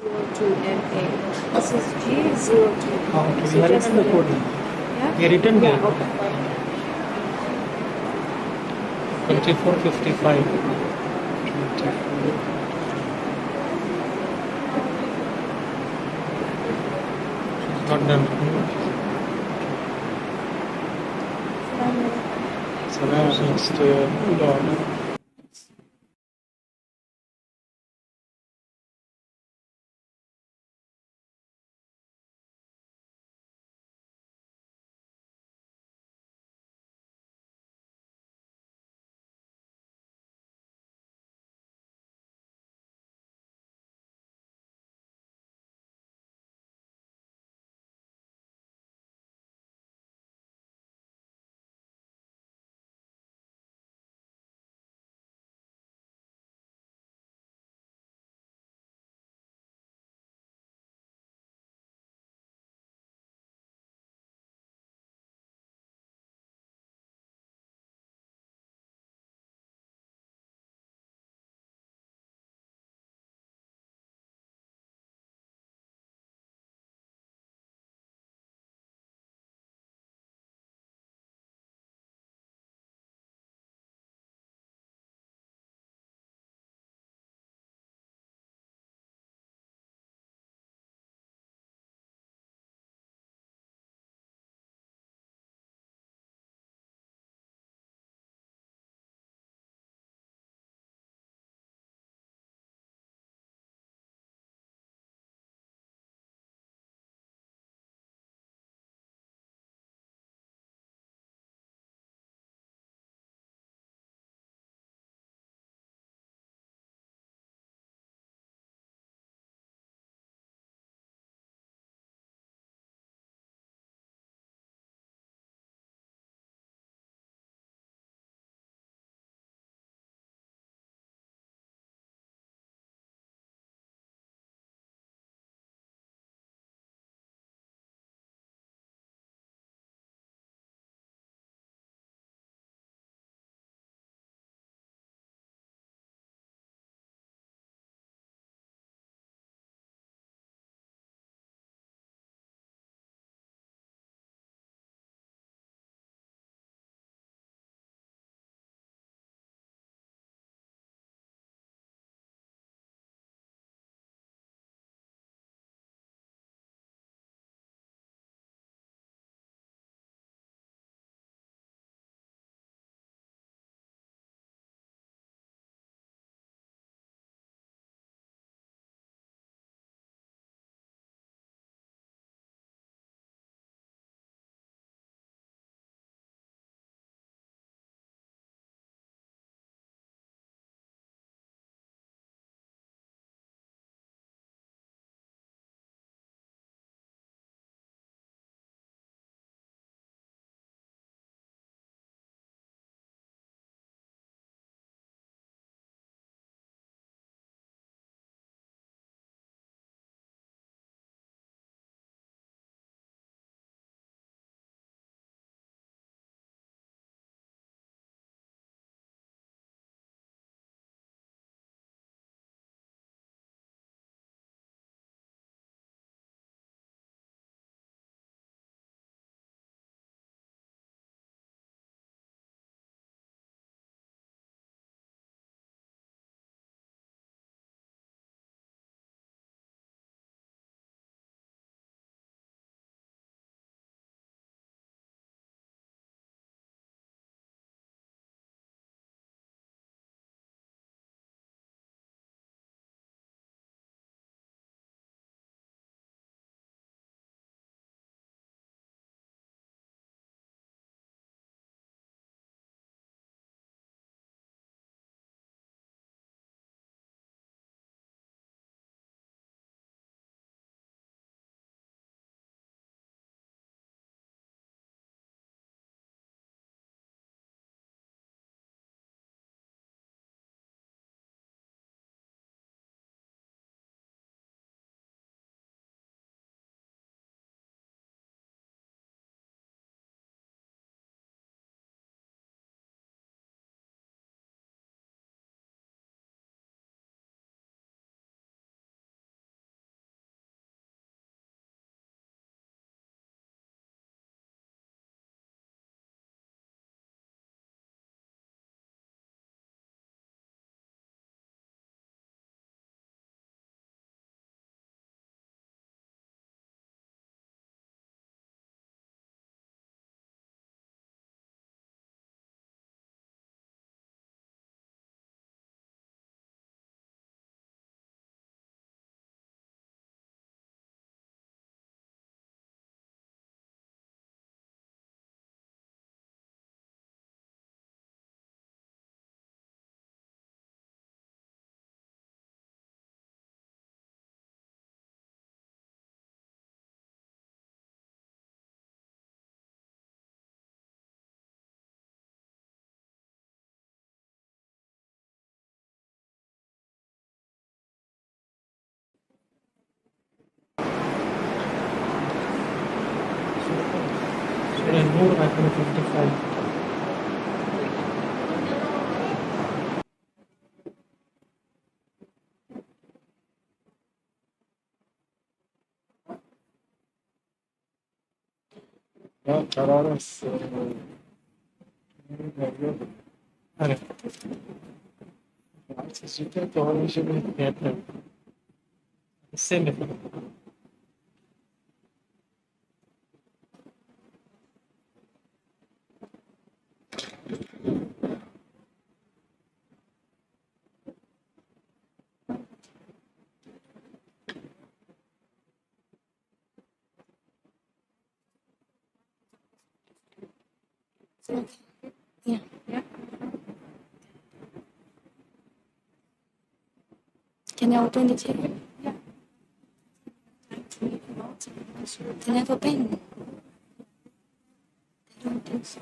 G02MA. This is G02. Okay, So we have just written the code. yeah? We have written there. Yeah, okay, fine. 2455. It's not done. So now it's the dot. Surah An-Nur ayat number 55. Ya kararız. Hani sizce de doğru bir şey yapıyor. Sevmedim. Yeah. Yeah. Can I open the chair? Yeah. Can I have a pen? I don't think so.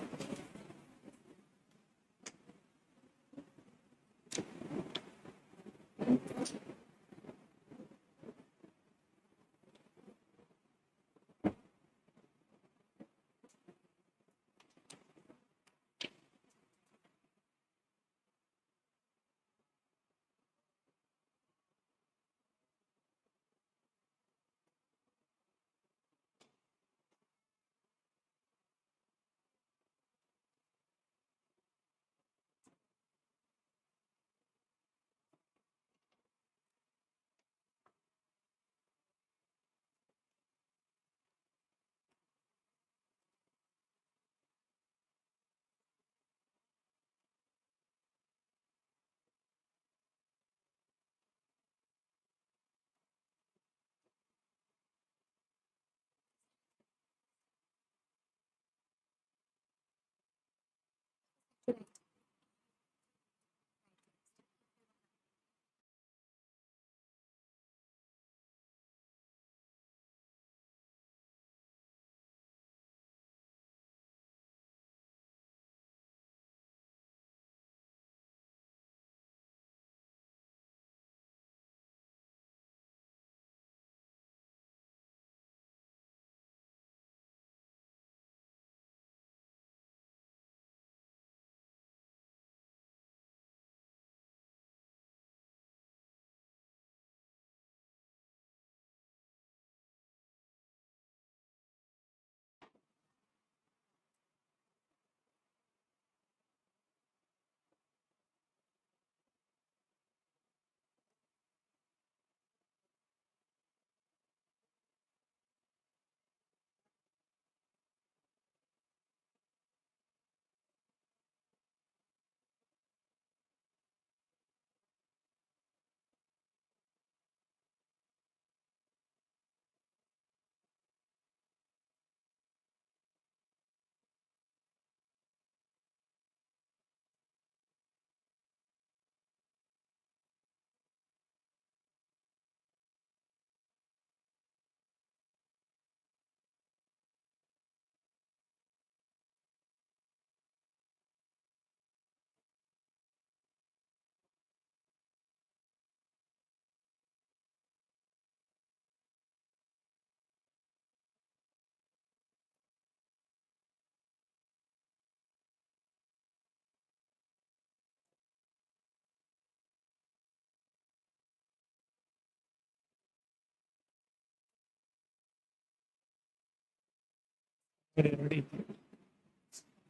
Ready.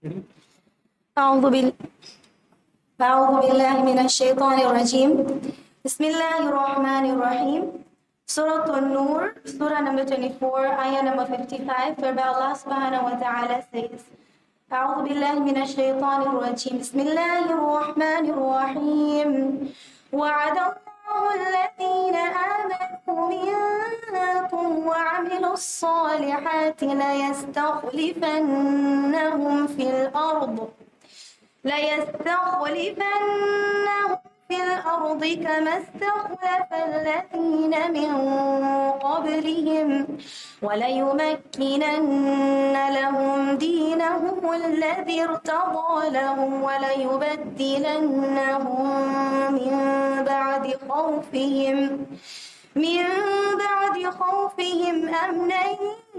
Ready. أعوذ بال أعوذ بالله من الشيطان الرجيم. بسم الله الرحمن الرحيم. Surah An-Nur, Surah number 24, ayah number 55, whereby Allah subhanahu wa ta'ala says, أعوذ بالله من الشيطان الرجيم. بسم الله الرحمن الرحيم. وعد الله الذين آمنوا منكم وعملوا الصالحات ليستخلفنهم في الأرض كما استخلف الذين من قبلهم وليمكنن لهم دينهم الذي ارتضى لهم وليبدلنهم من بعد خوفهم أمنا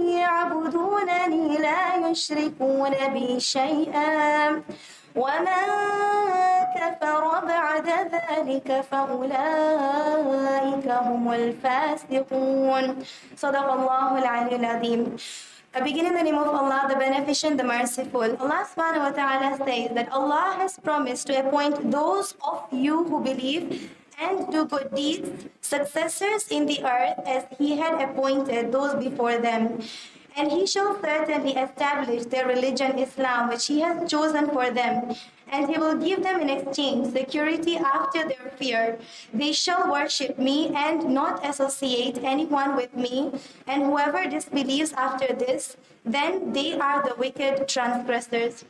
يعبدونني لا يشركون بي شيئا ومن كفر بعد ذلك فأولئك هم الفاسقون. صدق الله العلي العظيم. I begin in the name of Allah, the Beneficent, the Merciful. Allah subhanahu wa ta'ala says that Allah has promised to appoint those of you who believe and do good deeds, successors in the earth as He had appointed those before them. And He shall certainly establish their religion Islam, which He has chosen for them. And He will give them in exchange security after their fear. They shall worship me and not associate anyone with me. And whoever disbelieves after this, then they are the wicked transgressors.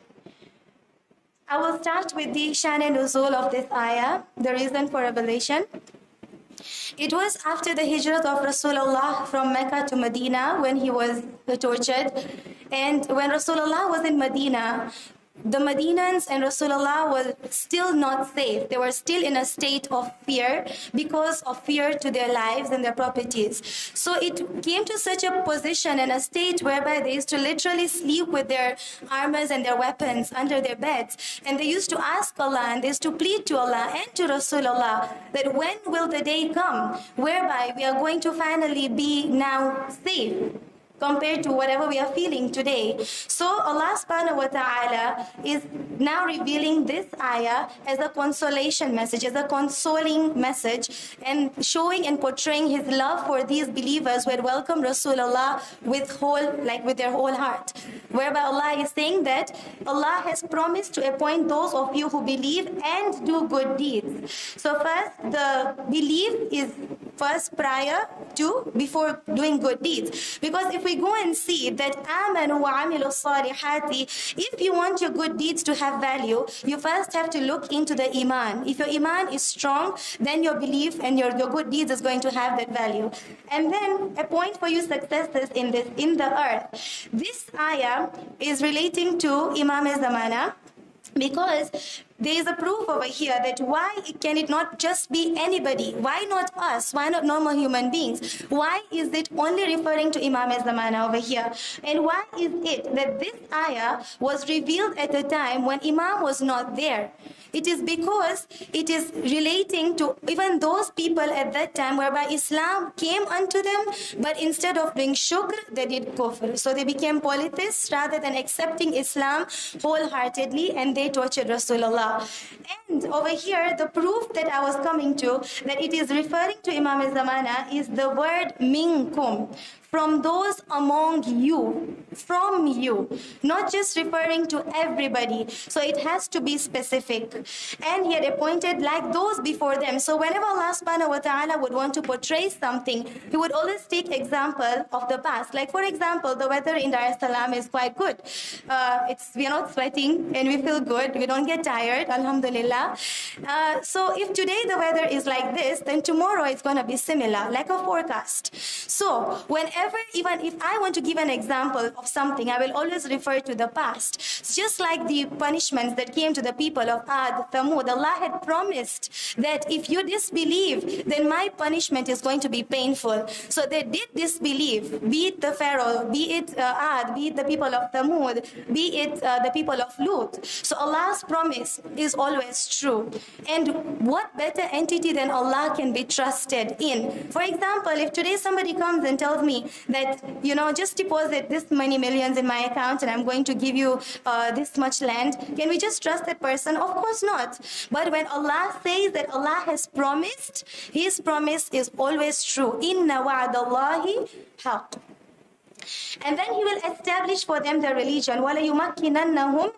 I will start with the Shan and Nuzul of this ayah, the reason for revelation. It was after the hijrah of Rasulullah from Mecca to Medina when he was tortured. And when Rasulullah was in Medina, the Medinans and Rasulullah were still not safe. They were still in a state of fear because of fear to their lives and their properties. So it came to such a position and a state whereby they used to literally sleep with their armors and their weapons under their beds. And they used to ask Allah and they used to plead to Allah and to Rasulullah that when will the day come whereby we are going to finally be now safe compared to whatever we are feeling today. So Allah subhanahu wa ta'ala is now revealing this ayah as a consolation message, as a consoling message, and showing and portraying His love for these believers who had welcomed Rasulullah with their whole heart. Whereby Allah is saying that Allah has promised to appoint those of you who believe and do good deeds. So first, the belief is first prior to before doing good deeds. Because if we go and see that amanu wa amilu salihati, if you want your good deeds to have value, you first have to look into the iman. If your iman is strong, then your belief and your good deeds is going to have that value. And then appoint for you successors in the earth. This ayah is relating to Imam Zamana, because there is a proof over here that why can it not just be anybody? Why not us? Why not normal human beings? Why is it only referring to Imam Zamana over here? And why is it that this ayah was revealed at a time when Imam was not there? It is because it is relating to even those people at that time whereby Islam came unto them, but instead of doing shukr, they did kufr. So they became polytheists rather than accepting Islam wholeheartedly, and they tortured Rasulullah. And over here, the proof that I was coming to, that it is referring to Imam Zamana, is the word minkum. From those among you, from you, not just referring to everybody. So it has to be specific. And He had appointed like those before them. So whenever Allah subhanahu wa ta'ala would want to portray something, He would always take example of the past. Like for example, the weather in Dar es Salaam is quite good. We are not sweating and we feel good. We don't get tired, alhamdulillah. So if today the weather is like this, then tomorrow it's going to be similar, like a forecast. So whenever, even if I want to give an example of something, I will always refer to the past. It's just like the punishments that came to the people of Ad, Thamud. Allah had promised that if you disbelieve, then my punishment is going to be painful. So they did disbelieve, be it the Pharaoh, be it Ad, be it the people of Thamud, be it the people of Lut. So Allah's promise is always true. And what better entity than Allah can be trusted in? For example, if today somebody comes and tells me that, just deposit this many millions in my account and I'm going to give you this much land, can we just trust that person? Of course not. But when Allah says that Allah has promised, His promise is always true. Inna wa'adallahi haqq. And then He will establish for them their religion. وَلَيُمَكِّنَنَّهُمْ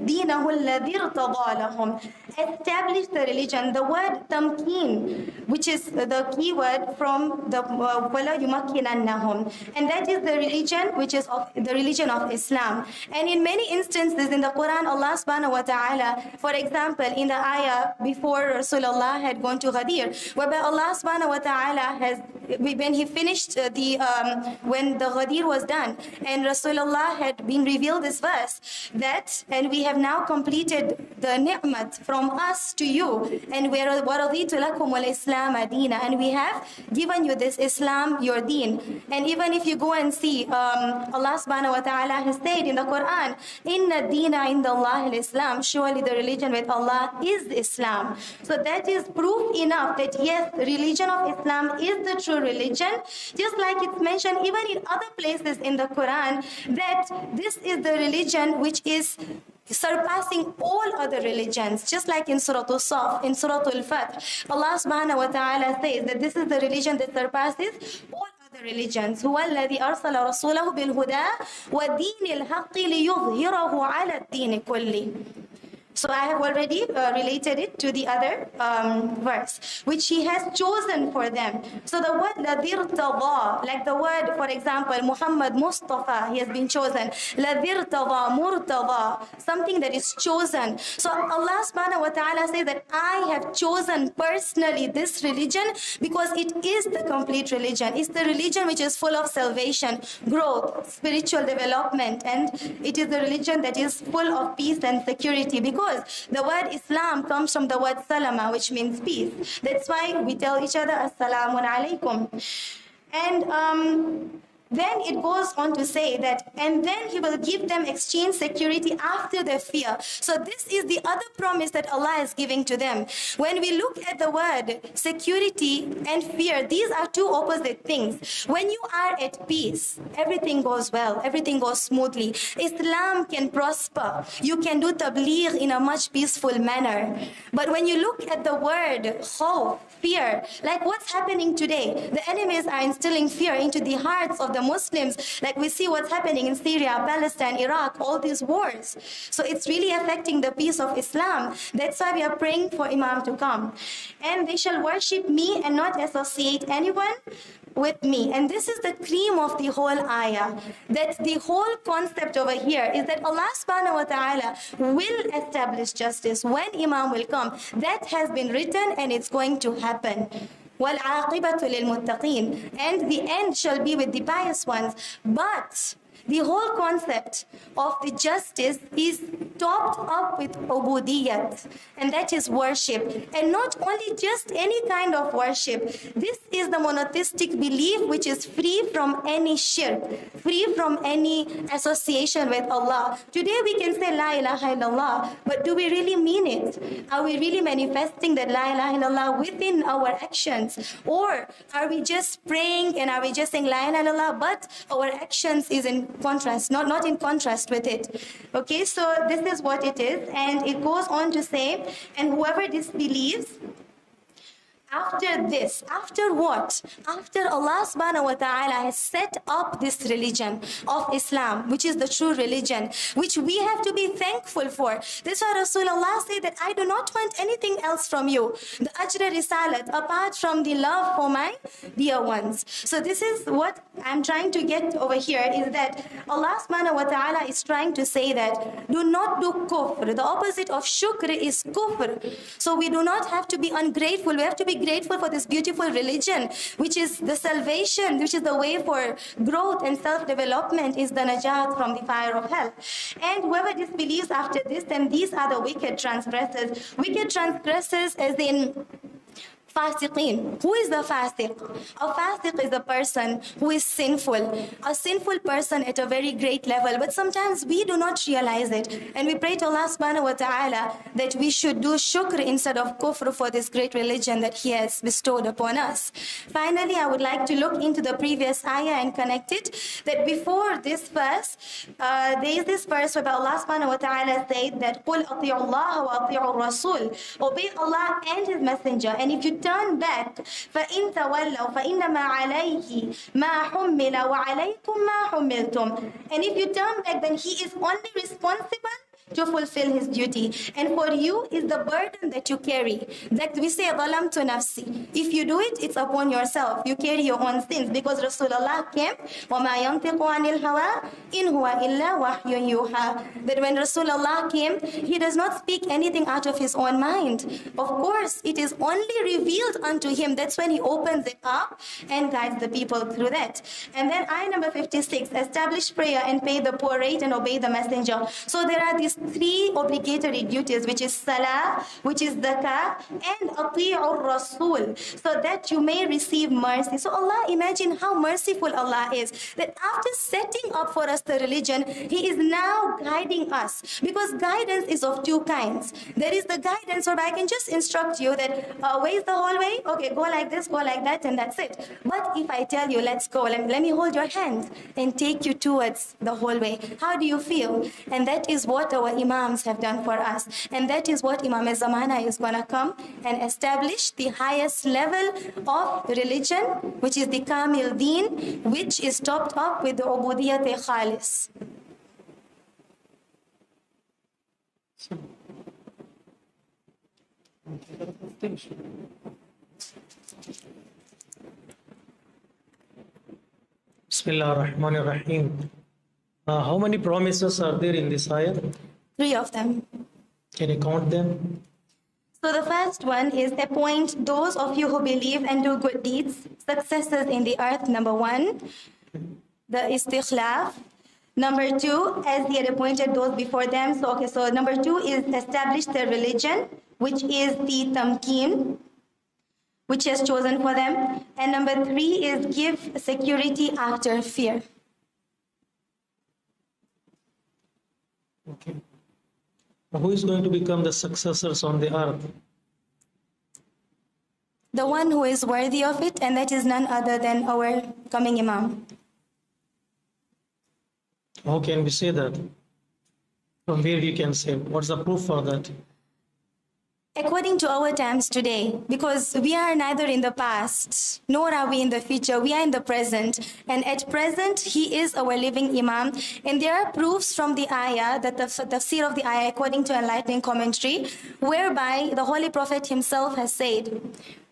دِينَهُ الَّذِي ارْتَضَىٰ لَهُمْ. Establish the religion. The word tamkeen, which is the key word from the وَلَيُمَكِّنَنَّهُمْ. And that is the religion which is the religion of Islam. And in many instances in the Quran, Allah subhanahu wa ta'ala, for example, in the ayah before Rasulullah had gone to Ghadir, whereby Allah subhanahu wa ta'ala has, when He finished when the Ghadir Taqdeer was done. And Rasulullah had been revealed this verse that, and we have now completed the ni'mat from us to you, and وَرَضِيتُ لَكُمُ الْإِسْلَامَ دِينًا, and we have given you this Islam, your deen. And even if you go and see, Allah subhanahu wa ta'ala has said in the Quran, Inna deena inda Allah al-Islam, surely the religion with Allah is Islam. So that is proof enough that yes, religion of Islam is the true religion, just like it's mentioned even in other places in the Quran, that this is the religion which is surpassing all other religions, just like in Surah Al-Saf, in Surah Al-Fath, Allah subhanahu wa ta'ala says that this is the religion that surpasses all other religions. هو الذي أرسل رسوله بالهدى ودين الحق ليظهره على الدين كله. So I have already related it to the other verse, which he has chosen for them. So the word ladirtada, like the word, for example, Muhammad Mustafa, he has been chosen. Ladirtada, murtada, something that is chosen. So Allah subhanahu wa ta'ala says that I have chosen personally this religion because it is the complete religion. It's the religion which is full of salvation, growth, spiritual development, and it is the religion that is full of peace and security, because the word Islam comes from the word salama, which means peace. That's why we tell each other assalamu alaikum. And then it goes on to say that, and then he will give them exchange security after their fear. So this is the other promise that Allah is giving to them. When we look at the word security and fear, these are two opposite things. When you are at peace, everything goes well, everything goes smoothly. Islam can prosper. You can do tabligh in a much peaceful manner. But when you look at the word khawf, fear, like what's happening today, the enemies are instilling fear into the hearts of the Muslims, like we see what's happening in Syria, Palestine, Iraq, all these wars. So it's really affecting the peace of Islam. That's why we are praying for Imam to come. And they shall worship me and not associate anyone with me. And this is the cream of the whole ayah, that the whole concept over here is that Allah subhanahu wa ta'ala will establish justice when Imam will come. That has been written and it's going to happen. وَالْعَاقِبَةُ لِلْمُتَّقِينَ, and the end shall be with the pious ones. But the whole concept of the justice is topped up with ubudiyat, and that is worship. And not only just any kind of worship. This is the monotheistic belief which is free from any shirk, free from any association with Allah. Today we can say La ilaha illallah, but do we really mean it? Are we really manifesting that La ilaha illallah within our actions? Or are we just praying and are we just saying La ilaha illallah, but our actions is in contrast, not in contrast with it? Okay, so this is what it is. And it goes on to say, and whoever disbelieves, after this, after what? After Allah subhanahu wa ta'ala has set up this religion of Islam, which is the true religion, which we have to be thankful for. That's why Rasulullah said that I do not want anything else from you, the ajr risalat, apart from the love for my dear ones. So this is what I'm trying to get over here, is that Allah subhanahu wa ta'ala is trying to say that do not do kufr. The opposite of shukr is kufr. So we do not have to be ungrateful. We have to be grateful for this beautiful religion, which is the salvation, which is the way for growth and self-development, is the najat from the fire of hell. And whoever disbelieves after this, then these are the wicked transgressors. Wicked transgressors as in fasiqeen. Who is the fasiq? A fasiq is a person who is sinful, a sinful person at a very great level, but sometimes we do not realize it. And we pray to Allah subhanahu wa ta'ala that we should do shukr instead of kufr for this great religion that He has bestowed upon us. Finally, I would like to look into the previous ayah and connect it, that before this verse, there is this verse where Allah subhanahu wa ta'ala said that قُلْ أَطِيعُ اللَّهَ وَأَطِيعُ الرَّسُولِ, obey Allah and His messenger, and if you turn back, فَإِن تَوَلَّوْا فَإِنَّمَا عَلَيْهِ مَا حُمِّلَ وَعَلَيْكُمْ مَا حُمِّلْتُمْ, and if you turn back, then He is only responsible to fulfill his duty. And for you is the burden that you carry. That we say, ظَلَمْتُ نَفْسِي. If you do it, it's upon yourself. You carry your own sins because Rasulullah came, وَمَا يَنْطِقُ عَنِ الْهَوَىٰ إِنْ هُوَ إِلَّا وَحْيٌ يُوحَىٰ. That when Rasulullah came, he does not speak anything out of his own mind. Of course, it is only revealed unto him. That's when he opens it up and guides the people through that. And then ayah number 56, establish prayer and pay the poor rate and obey the messenger. So there are these three obligatory duties, which is salah, which is zakah, and ati'ur rasul, so that you may receive mercy. So Allah, imagine how merciful Allah is, that after setting up for us the religion, He is now guiding us. Because guidance is of two kinds. There is the guidance where I can just instruct you that, where is the hallway? Okay, go like this, go like that, and that's it. But if I tell you, let's go, let me hold your hand and take you towards the hallway, how do you feel? And that is what our imams have done for us. And that is what Imam Zamana is going to come and establish the highest level of religion, which is the Kamil Deen, which is topped up with the Ubudiyat Khalis. Bismillah ar-Rahman ar-Rahim. How many promises are there in this ayah? 3 of them. Can you count them? So the first one is appoint those of you who believe and do good deeds, successors in the earth, number 1. The istikhlaf. Number 2, as he had appointed those before them. So number 2 is establish their religion, which is the tamkeen, which he has chosen for them. And number 3 is give security after fear. Okay. Who is going to become the successors on the earth? The one who is worthy of it, and that is none other than our coming Imam. How can we say that? From where we can say? What's the proof for that? According to our times today, because we are neither in the past, nor are we in the future, we are in the present. And at present, he is our living Imam. And there are proofs from the ayah, that the tafsir of the ayah, according to enlightening commentary, whereby the Holy Prophet himself has said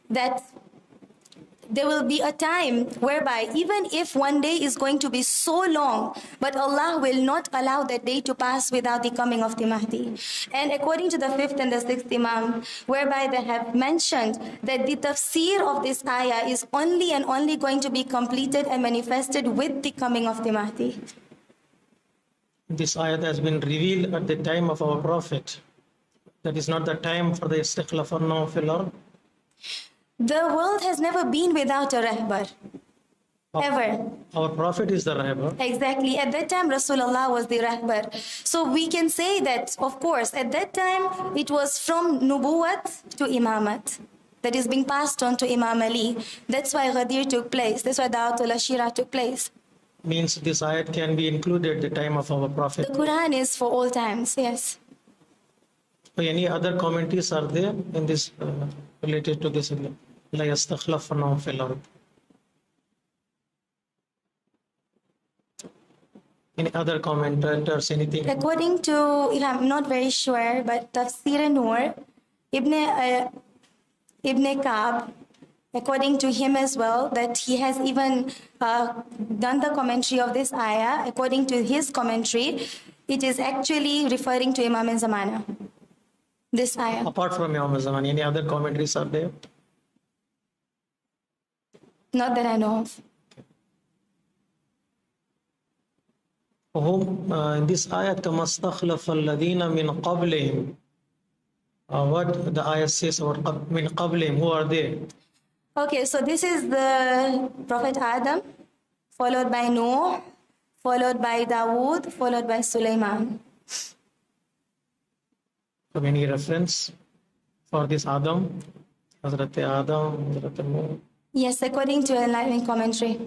that there will be a time whereby even if one day is going to be so long, but Allah will not allow that day to pass without the coming of the Mahdi. And according to the 5th and the 6th Imam, whereby they have mentioned that the tafsir of this ayah is only and only going to be completed and manifested with the coming of the Mahdi. This ayat has been revealed at the time of our Prophet. That is not the time for the istikhlafanna fil ard. The world has never been without a rahbar. Ever. Our Prophet is the rahbar. Exactly. At that time, Rasulullah was the rahbar. So we can say that, of course, at that time, it was from nubuwat to imamat. That is being passed on to Imam Ali. That's why Ghadir took place. That's why Da'watul Ashira took place. Means this ayat can be included at the time of our Prophet. The Quran is for all times, yes. Any other commentaries are there in this related to this? La yastakhlafannahum fil ard. Any other commentators, anything? According to, I'm not very sure, but Tafsir Nur, Ibn Ka'b, according to him as well, that he has even done the commentary of this ayah. According to his commentary, it is actually referring to Imam Zamana. This ayah. Apart from Imam Zaman, any other commentaries are there? Not that I know of. In this ayat, كَمَا اسْتَخْلَفَ الَّذِينَ مِنْ قَبْلِهِمْ. What the ayat says about min qablihim, who are they? Okay, so this is the Prophet Adam, followed by Noah, followed by Dawood, followed by Sulaiman. So any reference for this Adam? Hazrat Adam, Hazrat Noah. Yes, according to enlightening commentary.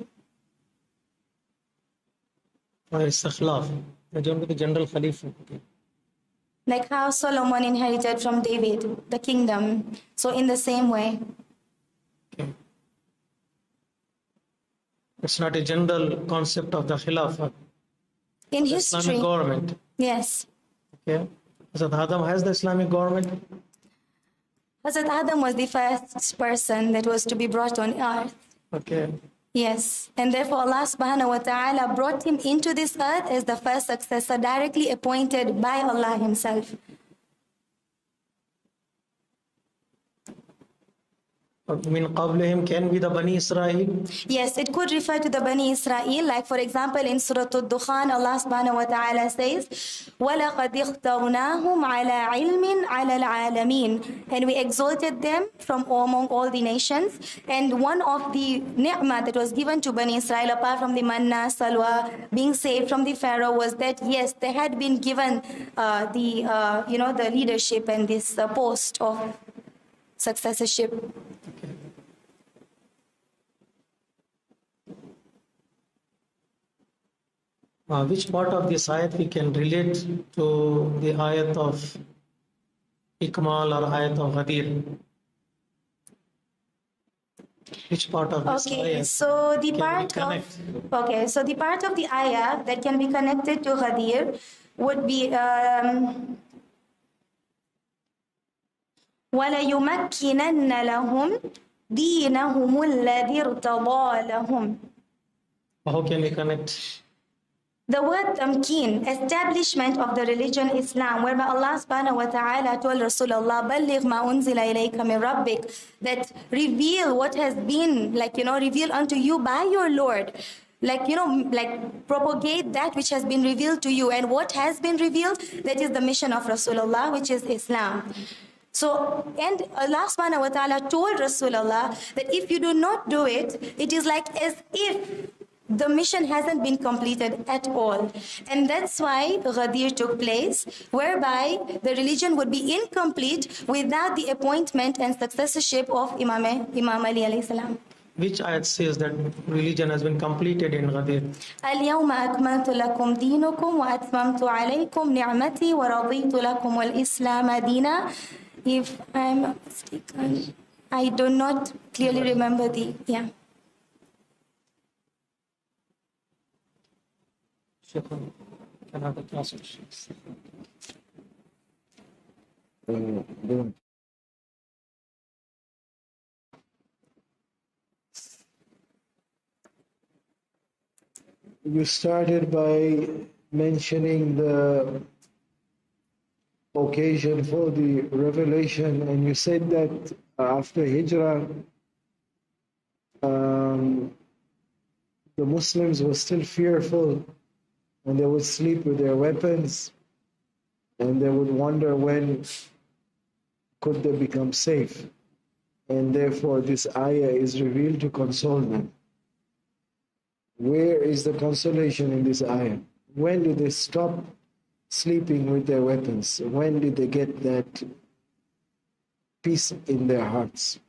Or istikhlaf, the general Khalifa. Okay. Like how Solomon inherited from David the kingdom. So in the same way. Okay. It's not a general concept of the Khilafah. In Islamic history. government. Yes. Okay. Hazrat Adam has the Islamic government? Hazrat Adam was the first person that was to be brought on earth. Okay. Yes, and therefore Allah subhanahu wa ta'ala brought him into this earth as the first successor, directly appointed by Allah Himself. Min qablihim can be the Bani Israel. Yes, it could refer to the Bani Israel, like for example in Surah Al-Dukhan, Allah subhanahu wa ta'ala says, وَلَقَدْ اخْتَرْنَاهُمْ عَلَىٰ عِلْمٍ عَلَى الْعَالَمِينَ. And we exalted them from among all the nations. And one of the ni'mah that was given to Bani Israel, apart from the manna, salwa, being saved from the Pharaoh, was that yes, they had been given the leadership and this post of successorship. Which part of this ayat we can relate to the ayat of Ikmal or ayat of Ghadir? Which part of this Okay, ayat so the can we part connect? so the part of the ayah that can be connected to Ghadir would be وَلَيُمَكِّنَنَّ لَهُمْ دِينَهُمُ الَّذِي ارْتَضَىٰ لَهُمْ. How can we connect? The word tamkeen, establishment of the religion Islam, whereby Allah subhanahu wa ta'ala told Rasulullah, بَلِّغْ مَا أُنزِلَ إِلَيْكَ مِنْ رَبِّكَ, that reveal what has been, revealed unto you by your Lord. Propagate that which has been revealed to you. And what has been revealed, that is the mission of Rasulullah, which is Islam. So, and Allah subhanahu wa ta'ala told Rasulullah that if you do not do it, it is like as if the mission hasn't been completed at all. And that's why Ghadir took place, whereby the religion would be incomplete without the appointment and successorship of Imam Ali alayhi salam. Which ayat says that religion has been completed in Ghadir? اليوم أكملت لكم دينكم وأتممت عليكم نعمتي ورضيت لكم الإسلام دينا. If I'm not mistaken, I do not clearly remember the, yeah. Can I have the class? You started by mentioning the occasion for the revelation, and you said that after Hijrah, the Muslims were still fearful, and they would sleep with their weapons, and they would wonder when could they become safe, and therefore this ayah is revealed to console them. Where is the consolation in this ayah? When do they stop sleeping with their weapons? When did they get that peace in their hearts?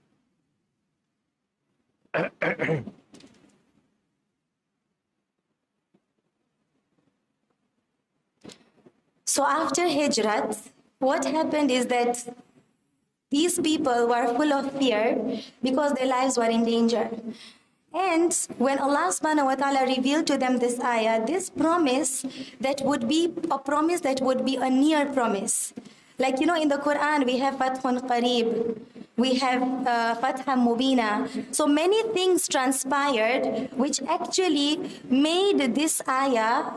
So after Hijrat, what happened is that these people were full of fear because their lives were in danger. And when Allah subhanahu wa ta'ala revealed to them this ayah, this promise that would be a promise that would be a near promise. Like, in the Quran, we have Fathun Qareeb, we have Fatham Mubina. So many things transpired which actually made this ayah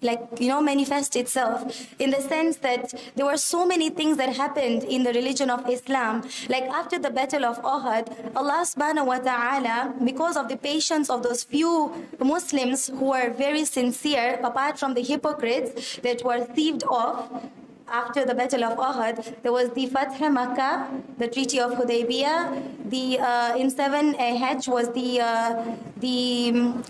manifest itself, in the sense that there were so many things that happened in the religion of Islam. Like after the battle of Uhud, Allah subhanahu wa ta'ala, because of the patience of those few Muslims who were very sincere, apart from the hypocrites that were thieved off, after the battle of Uhud, there was the Fath Makkah, the Treaty of Hudaybiyah. In 7 Hajj was the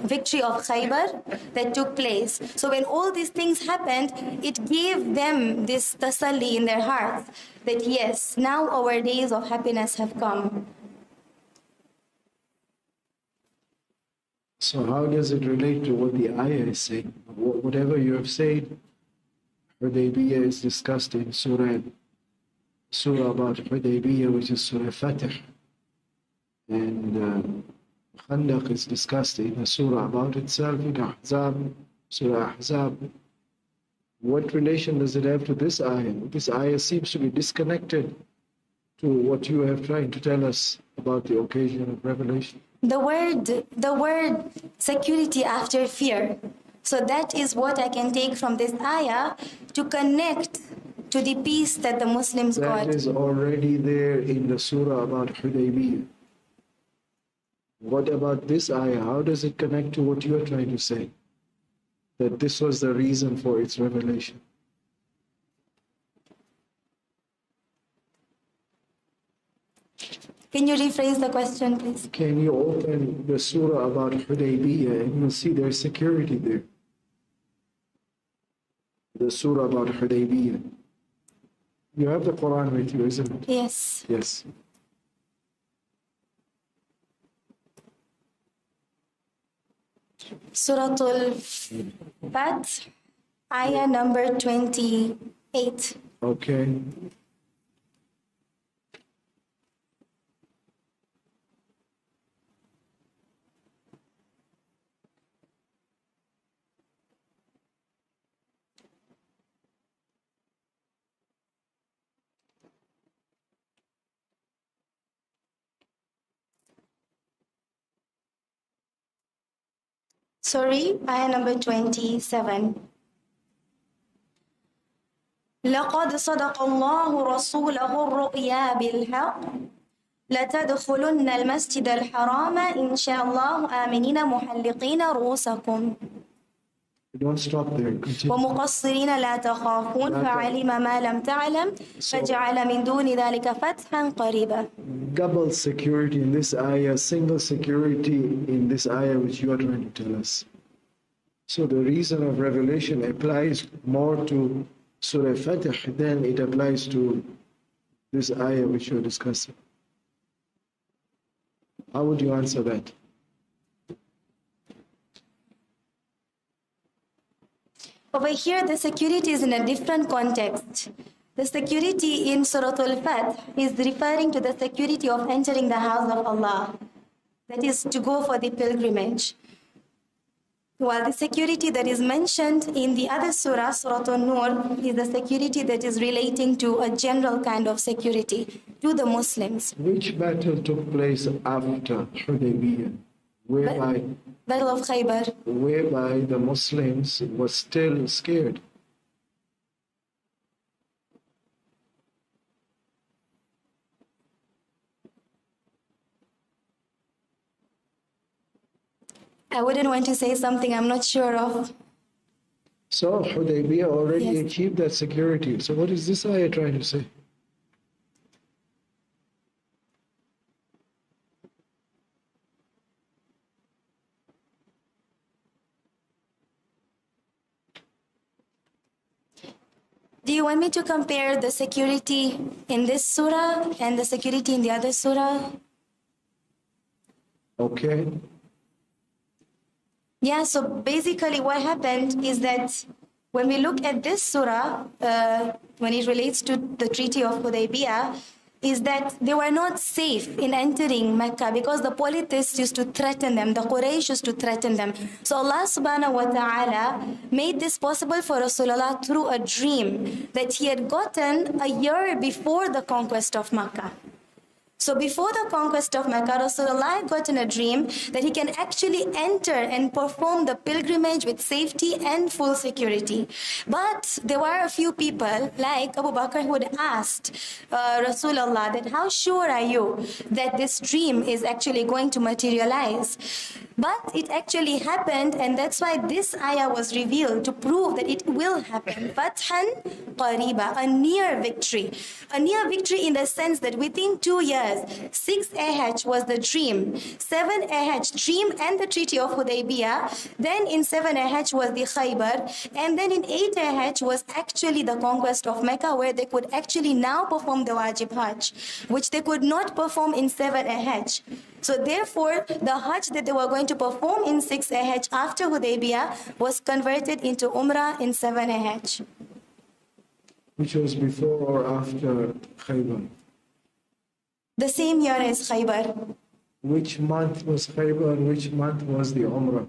victory of Khaybar that took place. So when all these things happened, it gave them this tasalli in their hearts that yes, now our days of happiness have come. So how does it relate to what the ayah is saying? Whatever you have said, Hudaybiyah is discussed in Surah about Hudaybiyah, which is Surah Fatih. And Khandaq is discussed in a surah about itself in Ahzab, Surah Ahzab. What relation does it have to this ayah? This ayah seems to be disconnected to what you have tried to tell us about the occasion of revelation. The word security after fear. So that is what I can take from this ayah to connect to the peace that the Muslims got. That is already there in the surah about Hudaybiyah. What about this ayah? How does it connect to what you are trying to say? That this was the reason for its revelation. Can you rephrase the question, please? Can you open the surah about Hudaybiyah and you'll see there's security there. The surah about Hudaybiyah. You have the Quran with you, isn't it? Yes. Yes. Surah Al-Fath, ayah number 28. Okay. Sorry, ayah number 27. لقد صدق الله رسوله الرؤيا بالحق لتدخلن المسجد الحرام إن شاء الله آمنين محلقين رؤوسكم Don't stop there. Continue. ومقصرين لا تخافون فعلم ما لم تعلم فجعل من دون ذلك فتحا قريبا. Double security in this ayah, single security in this ayah which you are trying to tell us. So the reason of revelation applies more to Surah Fatih than it applies to this ayah which you are discussing. How would you answer that? Over here, the security is in a different context. The security in Surah Al-Fath is referring to the security of entering the house of Allah. That is to go for the pilgrimage. While the security that is mentioned in the other surah, Surah An-Nur, is the security that is relating to a general kind of security to the Muslims. Which battle took place after Hudaybiyah? Battle of Khaybar. Whereby the Muslims were still scared. I wouldn't want to say something I'm not sure of. So Hudaybiyah already Yes. achieved that security. So what is this ayah trying to say? Do you want me to compare the security in this surah and the security in the other surah? Okay. Yeah, so basically what happened is that when we look at this surah, when it relates to the Treaty of Hudaybiyah, is that they were not safe in entering Mecca because the polytheists used to threaten them, the Quraysh used to threaten them. So Allah subhanahu wa ta'ala made this possible for Rasulullah through a dream that he had gotten a year before the conquest of Mecca. So before the conquest of Mecca, Rasulullah got in a dream that he can actually enter and perform the pilgrimage with safety and full security. But there were a few people like Abu Bakr who had asked Rasulullah that how sure are you that this dream is actually going to materialize? But it actually happened, and that's why this ayah was revealed to prove that it will happen. Fathan qariba, a near victory. A near victory in the sense that within 2 years, 6 AH was the dream, 7 AH dream and the Treaty of Hudaybiyah, then in 7 AH was the Khaybar, and then in 8 AH was actually the conquest of Mecca, where they could actually now perform the Wajib Hajj, which they could not perform in 7 AH. So therefore, the Hajj that they were going to perform in 6 AH after Hudaybiyah was converted into Umrah in 7 AH. Which was before or after Khaybar? The same year as Khaybar. Which month was Khaybar and which month was the Umrah?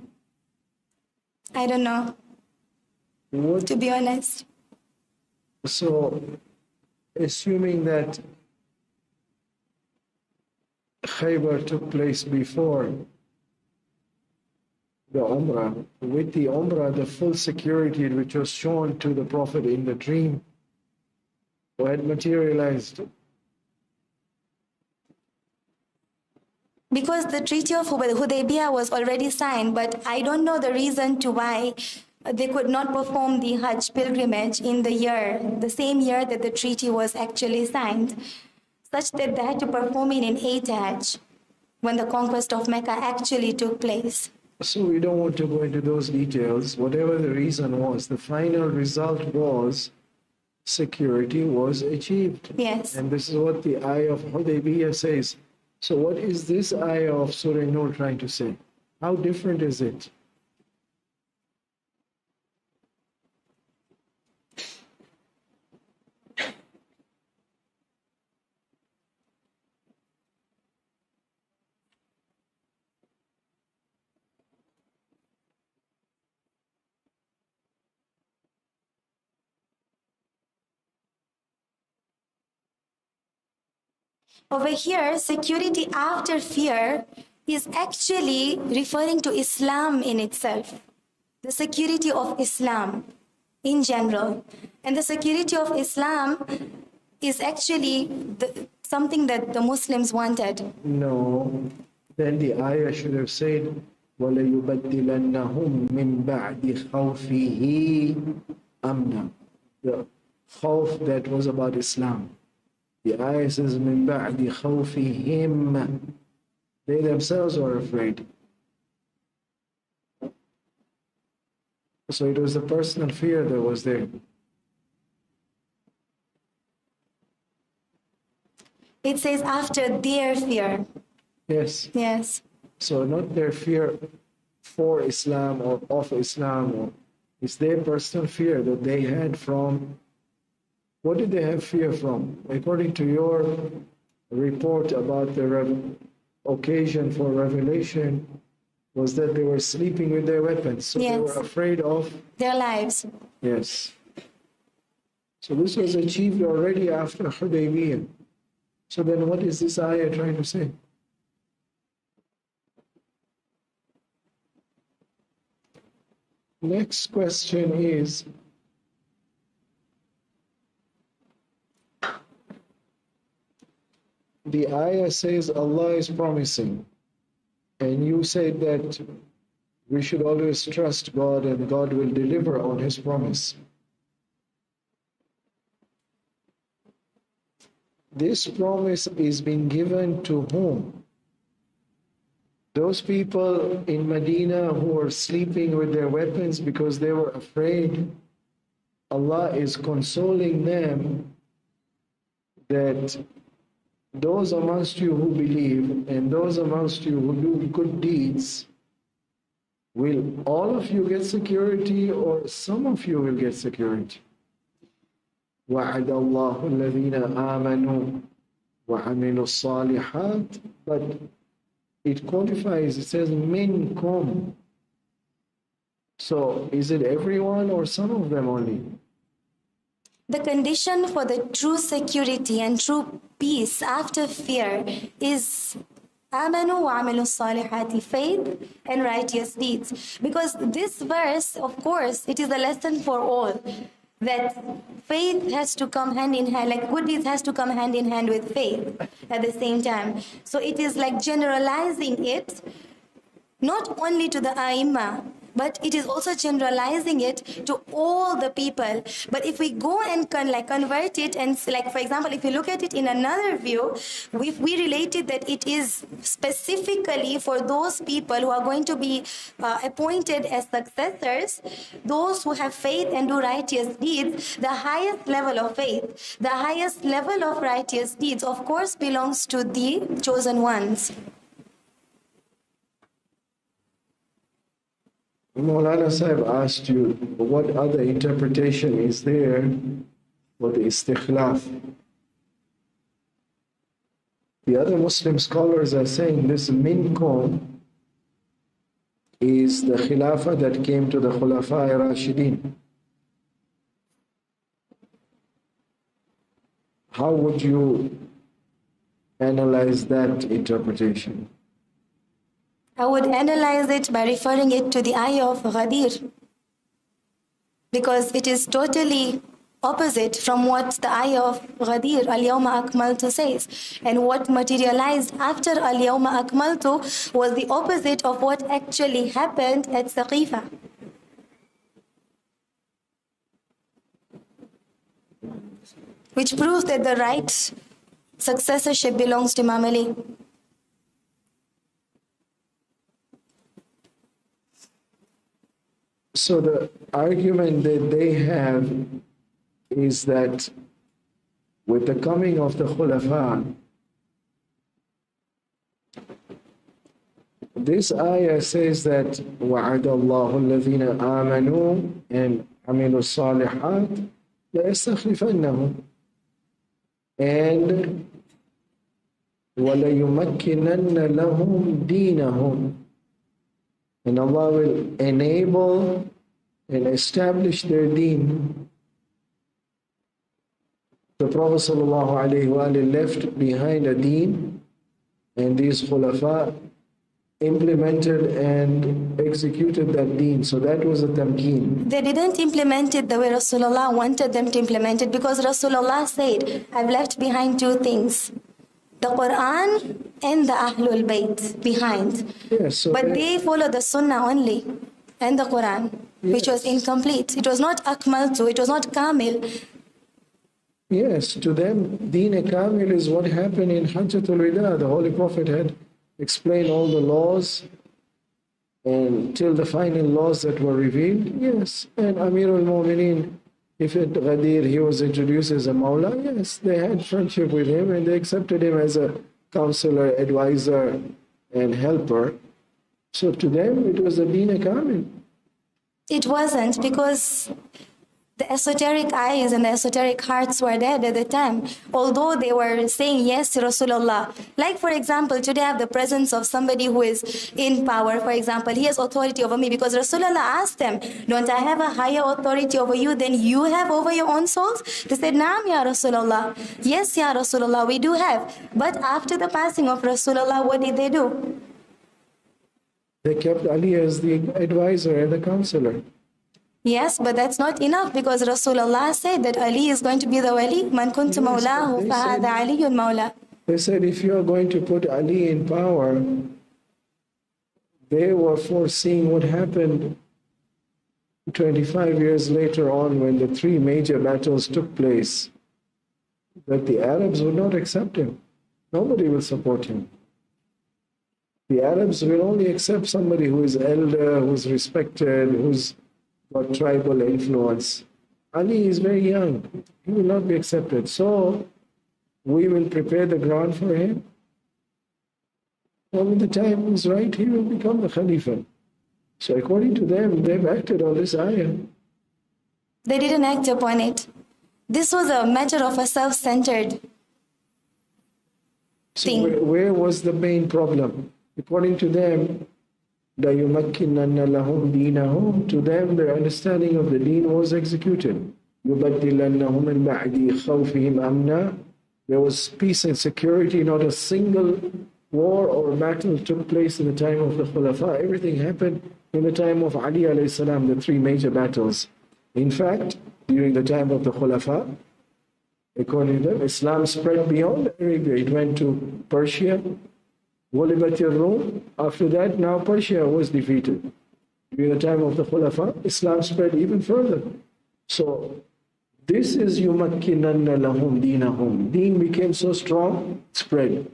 I don't know. What, to be honest. so, assuming that Khaybar took place before the Umrah, with the Umrah, the full security which was shown to the Prophet in the dream had materialized. Because the Treaty of Hudaybiyah was already signed, but I don't know the reason to why they could not perform the Hajj pilgrimage in the same year that the treaty was actually signed, such that they had to perform it in 8 Hajj, when the conquest of Mecca actually took place. So we don't want to go into those details. Whatever the reason was, the final result was security was achieved. Yes. And this is what the ayah of Hudaybiyah says. So what is this ayah of Surah Nur trying to say? How different is it? Over here, security after fear is actually referring to Islam in itself, the security of Islam in general. And the security of Islam is actually something that the Muslims wanted. No. Then the ayah should have said, وَلَيُبَدِّلَنَّهُمْ مِنْ بَعْدِ خَوْفِهِ أَمْنًا. The khawf that was about Islam. The ayah says, مِنْ بَعْدِ خَوْفِهِمْ. They themselves were afraid. So it was the personal fear that was there. It says after their fear. Yes. Yes. So not their fear for Islam or of Islam, or it's their personal fear that they had from. What did they have fear from? According to your report about the occasion for revelation, was that they were sleeping with their weapons. So Yes. they were afraid of Their lives. Yes. So this was achieved already after Hudaybiyah. So then what is this ayah trying to say? Next question is, the ayah says Allah is promising, and you said that we should always trust God and God will deliver on His promise. This promise is being given to whom? Those people in Medina who were sleeping with their weapons because they were afraid. Allah is consoling them that those amongst you who believe and those amongst you who do good deeds, will all of you get security or some of you will get security? وَعَدَ اللَّهُ الَّذِينَ آمَنُوا وَعَمِلُوا الصَّالِحَاتِ. But it quantifies, it says minkum. So is it everyone or some of them only? The condition for the true security and true peace after fear is amanu wa amilu salihati, faith and righteous deeds. Because this verse, of course, it is a lesson for all, that faith has to come hand in hand, like good deeds has to come hand in hand with faith at the same time. So it is like generalizing it, not only to the Aimma, but it is also generalizing it to all the people. But if we go and convert it, and like for example, if you look at it in another view, if we relate it that it is specifically for those people who are going to be appointed as successors, those who have faith and do righteous deeds, the highest level of faith, the highest level of righteous deeds, of course, belongs to the chosen ones. Maulana Sahib asked you, what other interpretation is there for the istikhlaf? The other Muslim scholars are saying this minkum is the khilafah that came to the Khulafa Rashidin. how would you analyze that interpretation? I would analyze it by referring it to the ayah of Ghadir, because it is totally opposite from what the ayah of Ghadir, Al-Yawma Akmaltu, says. And what materialized after Al-Yawma Akmaltu was the opposite of what actually happened at Saqifa. Which proves that the right successorship belongs to Imam Ali. So the argument that they have is that with the coming of the Khulafa, this ayah says that وَعَدَ اللَّهُ الَّذِينَ آمَنُوا and عَمِلُوا الصَّالِحَاتِ لَيَسْتَخْلِفَنَّهُمْ and وَلَيُمَكِّنَنَّ لَهُمْ دِينَهُمْ, and Allah will enable and establish their deen. The Prophet ﷺ left behind a deen, and these khulafa implemented and executed that deen. So that was a tamkeen. They didn't implement it the way Rasulullah wanted them to implement it, because Rasulullah said, I've left behind two things, the Quran and the Ahlul Bayt behind. Yes, so but they followed the Sunnah only and the Quran, which was incomplete. It was not Akmaltu, it was not Kamil. Yes, to them, Deen Kamil is what happened in Hajjatul Wida. The Holy Prophet had explained all the laws until the final laws that were revealed. Yes, and Amirul Mu'mineen, if at Ghadir he was introduced as a Mawla, yes, they had friendship with him and they accepted him as a counselor, advisor, and helper. So to them, it was a Deen Kamil. It wasn't, because the esoteric eyes and the esoteric hearts were dead at the time, although they were saying yes to Rasulullah. Like, for example, today I have the presence of somebody who is in power, for example. He has authority over me because Rasulullah asked them, don't I have a higher authority over you than you have over your own souls? They said, Naam, Ya Rasulullah. Yes, Ya Rasulullah, we do have. But after the passing of Rasulullah, what did they do? They kept Ali as the advisor and the counselor. Yes, but that's not enough, because Rasulullah said that Ali is going to be the wali. Man kuntu mawlahu fahada aliyun mawla. They said, if you are going to put Ali in power, they were foreseeing what happened 25 years later on when the three major battles took place, that the Arabs would not accept him. Nobody will support him. The Arabs will only accept somebody who is elder, who is respected, who's got tribal influence. Ali is very young. He will not be accepted. So we will prepare the ground for him. And when the time is right, he will become the Khalifa. So according to them, they've acted on this ayah. They didn't act upon it. This was a matter of a self-centered thing. So where was the main problem? According to them, لَيُمَكِّنَنَّ لَهُمْ دِينَهُمْ, to them, their understanding of the deen was executed. يُبَدِّلَنَّهُمْ مِنْ بَعْدِ خَوْفِهِمْ أَمْنًا. There was peace and security. Not a single war or battle took place in the time of the Khulafa. Everything happened in the time of Ali alayhi salam, the three major battles. In fact, during the time of the Khulafa, according to them, Islam spread beyond Arabia. It went to Persia, غُلِبَتِ الرُّومِ. After that, now Persia was defeated. During the time of the Khulafa, Islam spread even further. So, this is يُمَكِّنَنَّ لَهُمْ دِينَهُمْ. Deen became so strong, spread.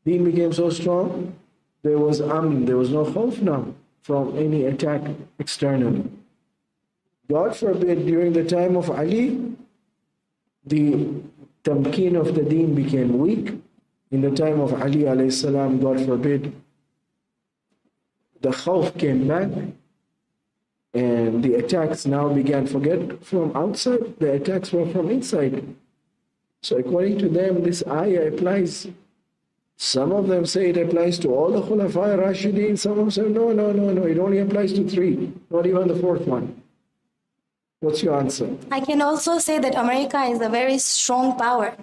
Deen became so strong, there was there was no khawf now from any attack externally. God forbid, during the time of Ali, the tamkeen of the deen became weak. In the time of Ali alayhi salam, God forbid, the khawf came back and the attacks now began. Forget from outside, the attacks were from inside. So according to them, this ayah applies. Some of them say it applies to all the Khulafa Rashideen. Some of them say, no, it only applies to three, not even the fourth one. What's your answer? I can also say that America is a very strong power.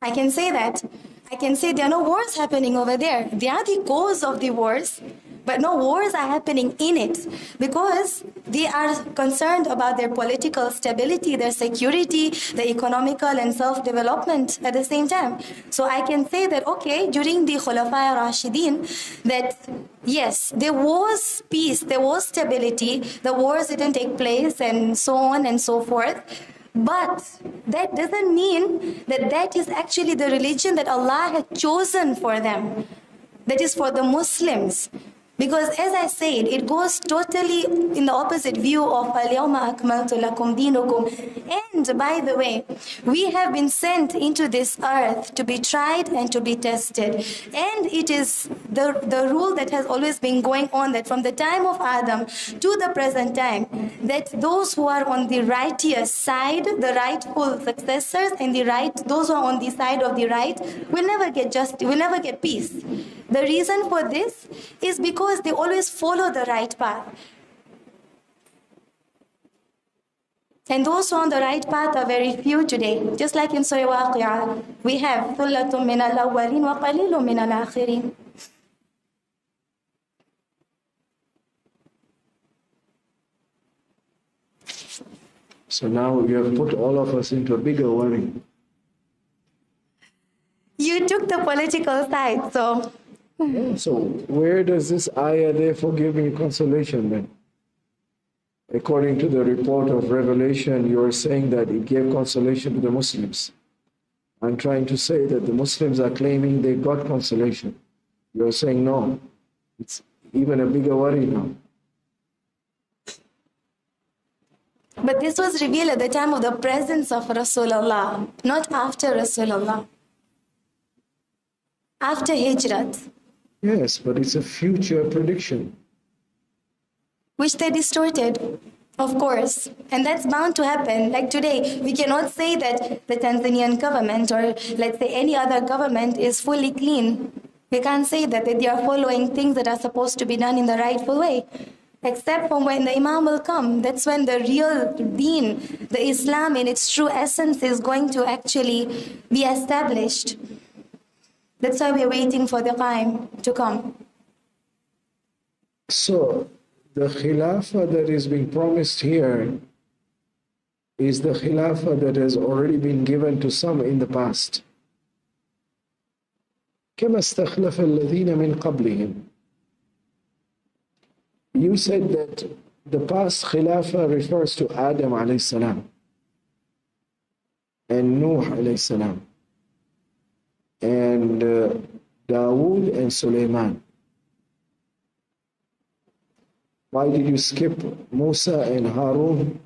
I can say that. I can say there are no wars happening over there. They are the cause of the wars, but no wars are happening in it because they are concerned about their political stability, their security, their economical and self-development at the same time. So I can say that, okay, during the Khulafa Rashidin, that yes, there was peace, there was stability, the wars didn't take place and so on and so forth. But that doesn't mean that that is actually the religion that Allah had chosen for them. That is for the Muslims. Because as I said, it goes totally in the opposite view of Al-Yawma Akmaltu Lakum Dinukum. And by the way, we have been sent into this earth to be tried and to be tested. And it is the rule that has always been going on, that from the time of Adam to the present time, that those who are on the righteous side, the rightful successors, and those who are on the side of the right, will never get peace. The reason for this is because they always follow the right path. And those who are on the right path are very few today. Just like in Surah Waqi'ah, we have ثُلَّةٌ مِّنَ الْأَوَّلِينَ وَقَلِيلٌ مِّنَ الْآخِرِينَ. So now you have put all of us into a bigger worry. You took the political side, so... So where does this ayah therefore give me consolation then? According to the report of Revelation, you are saying that it gave consolation to the Muslims. I'm trying to say that the Muslims are claiming they got consolation. You're saying no, it's even a bigger worry now. But this was revealed at the time of the presence of Rasulullah, not after Rasulullah. After Hijrat. Yes, but it's a future prediction. Which they distorted, of course. And that's bound to happen. Like today, we cannot say that the Tanzanian government or let's say any other government is fully clean. We can't say that they are following things that are supposed to be done in the rightful way. Except for when the Imam will come. That's when the real deen, the Islam in its true essence is going to actually be established. That's why we're waiting for the time to come. So, the Khilafah that is being promised here is the Khilafah that has already been given to some in the past. كما استخلف الذين من قبلهم. You said that the past Khilafah refers to Adam alayhi salam and Nuh alayhi salam and Dawood and Sulaiman. Why did you skip Musa and Harun?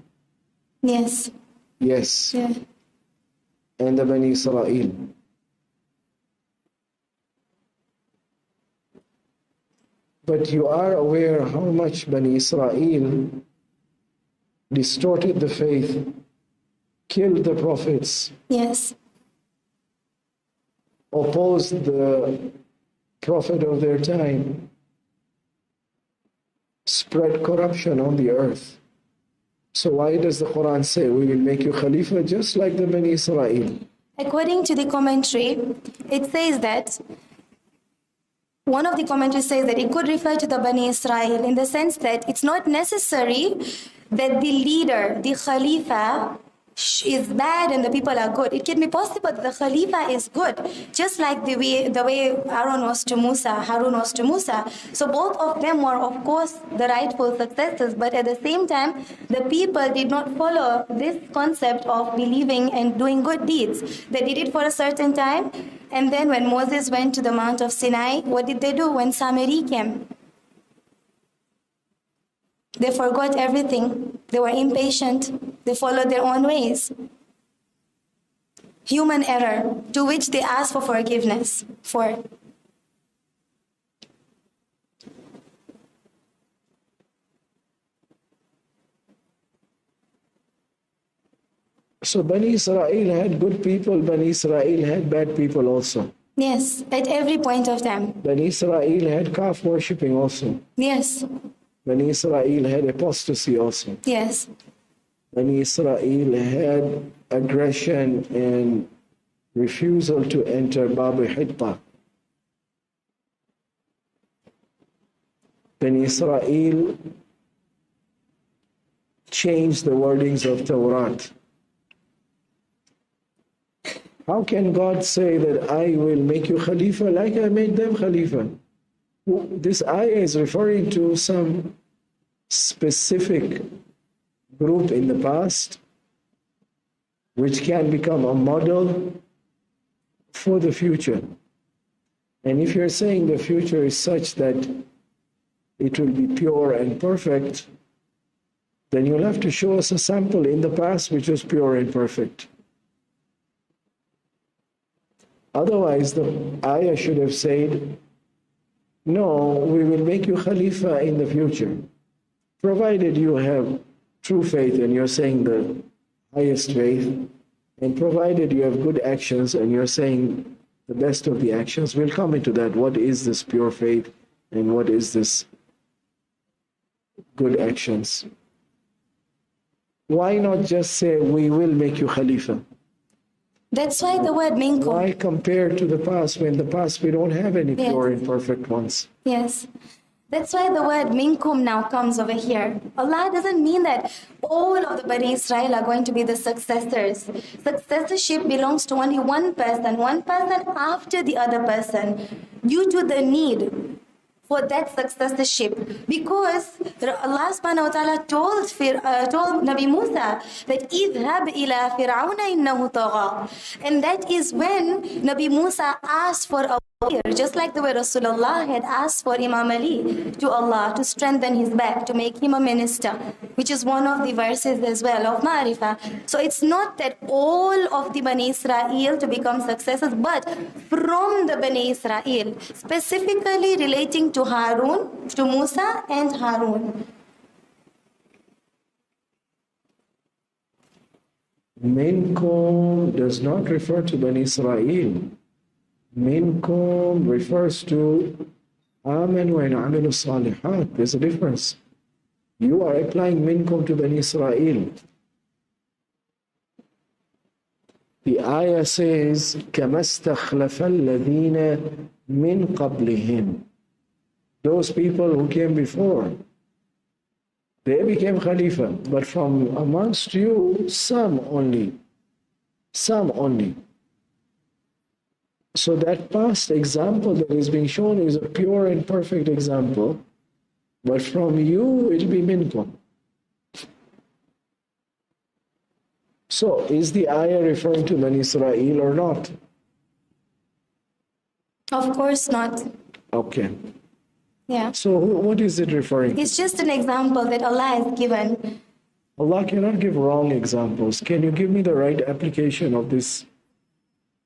Yes. Yes. Yeah. And the Bani Israel. But you are aware how much Bani Israel distorted the faith, killed the prophets. Yes. Opposed the prophet of their time, spread corruption on the earth. So why does the Quran say we will make you Khalifa just like the Bani Israel? According to the commentary, it says that one of the commentaries says that it could refer to the Bani Israel in the sense that it's not necessary that the leader, the Khalifa, is bad and the people are good. It can be possible that the Khalifa is good, just like the way Aaron was to Musa, Harun was to Musa. So both of them were, of course, the rightful successors, but at the same time, the people did not follow this concept of believing and doing good deeds. They did it for a certain time, and then when Moses went to the Mount of Sinai, what did they do when Samiri came? They forgot everything. They were impatient. They followed their own ways. Human error, to which they asked for forgiveness for. So Bani Israel had good people, Bani Israel had bad people also. Yes, at every point of time. Bani Israel had calf worshipping also. Yes. Bani Israel had apostasy also. Yes. Bani Israel had aggression and refusal to enter Babu Hitta. Bani Israel changed the wordings of Torah. How can God say that I will make you Khalifa like I made them Khalifa? This ayah is referring to some specific group in the past which can become a model for the future. And if you're saying the future is such that it will be pure and perfect, then you'll have to show us a sample in the past which was pure and perfect. Otherwise, the ayah should have said, no, we will make you Khalifa in the future, provided you have true faith and you're saying the highest faith, and provided you have good actions and you're saying the best of the actions. We'll come into that. What is this pure faith and what is this good actions? Why not just say, we will make you Khalifa? That's why the word minkum. Why compare to the past when the past we don't have any pure and perfect ones? Yes. That's why the word minkum now comes over here. Allah doesn't mean that all of the Bani Israel are going to be the successors. Successorship belongs to only one person after the other person, due to the need for that successorship. Because Allah subhanahu wa ta'ala told Nabi Musa that idhab ila fir'auna innahu tagha. And that is when Nabi Musa asked for a warrior, just like the way Rasulullah had asked for Imam Ali to Allah to strengthen his back, to make him a minister, which is one of the verses as well of Marifah. So it's not that all of the Bani Israel to become successors, but from the Bani Israel, specifically relating to Harun, to Musa and Harun. Minkum does not refer to Bani Israel. Minkum refers to Amanu and Amilu Salihat. There's a difference. You are applying minkum to Bani Israel. The ayah says, كَمَا اسْتَخْلَفَ الَّذِينَ مِنْ قَبْلِهِمْ. Those people who came before, they became Khalifa, but from amongst you, some only. Some only. So that past example that is being shown is a pure and perfect example, but from you it will be minkum. So is the ayah referring to Bani Israel or not? Of course not. Okay. Yeah. So what is it referring to? It's just an example that Allah has given. Allah cannot give wrong examples. Can you give me the right application of this?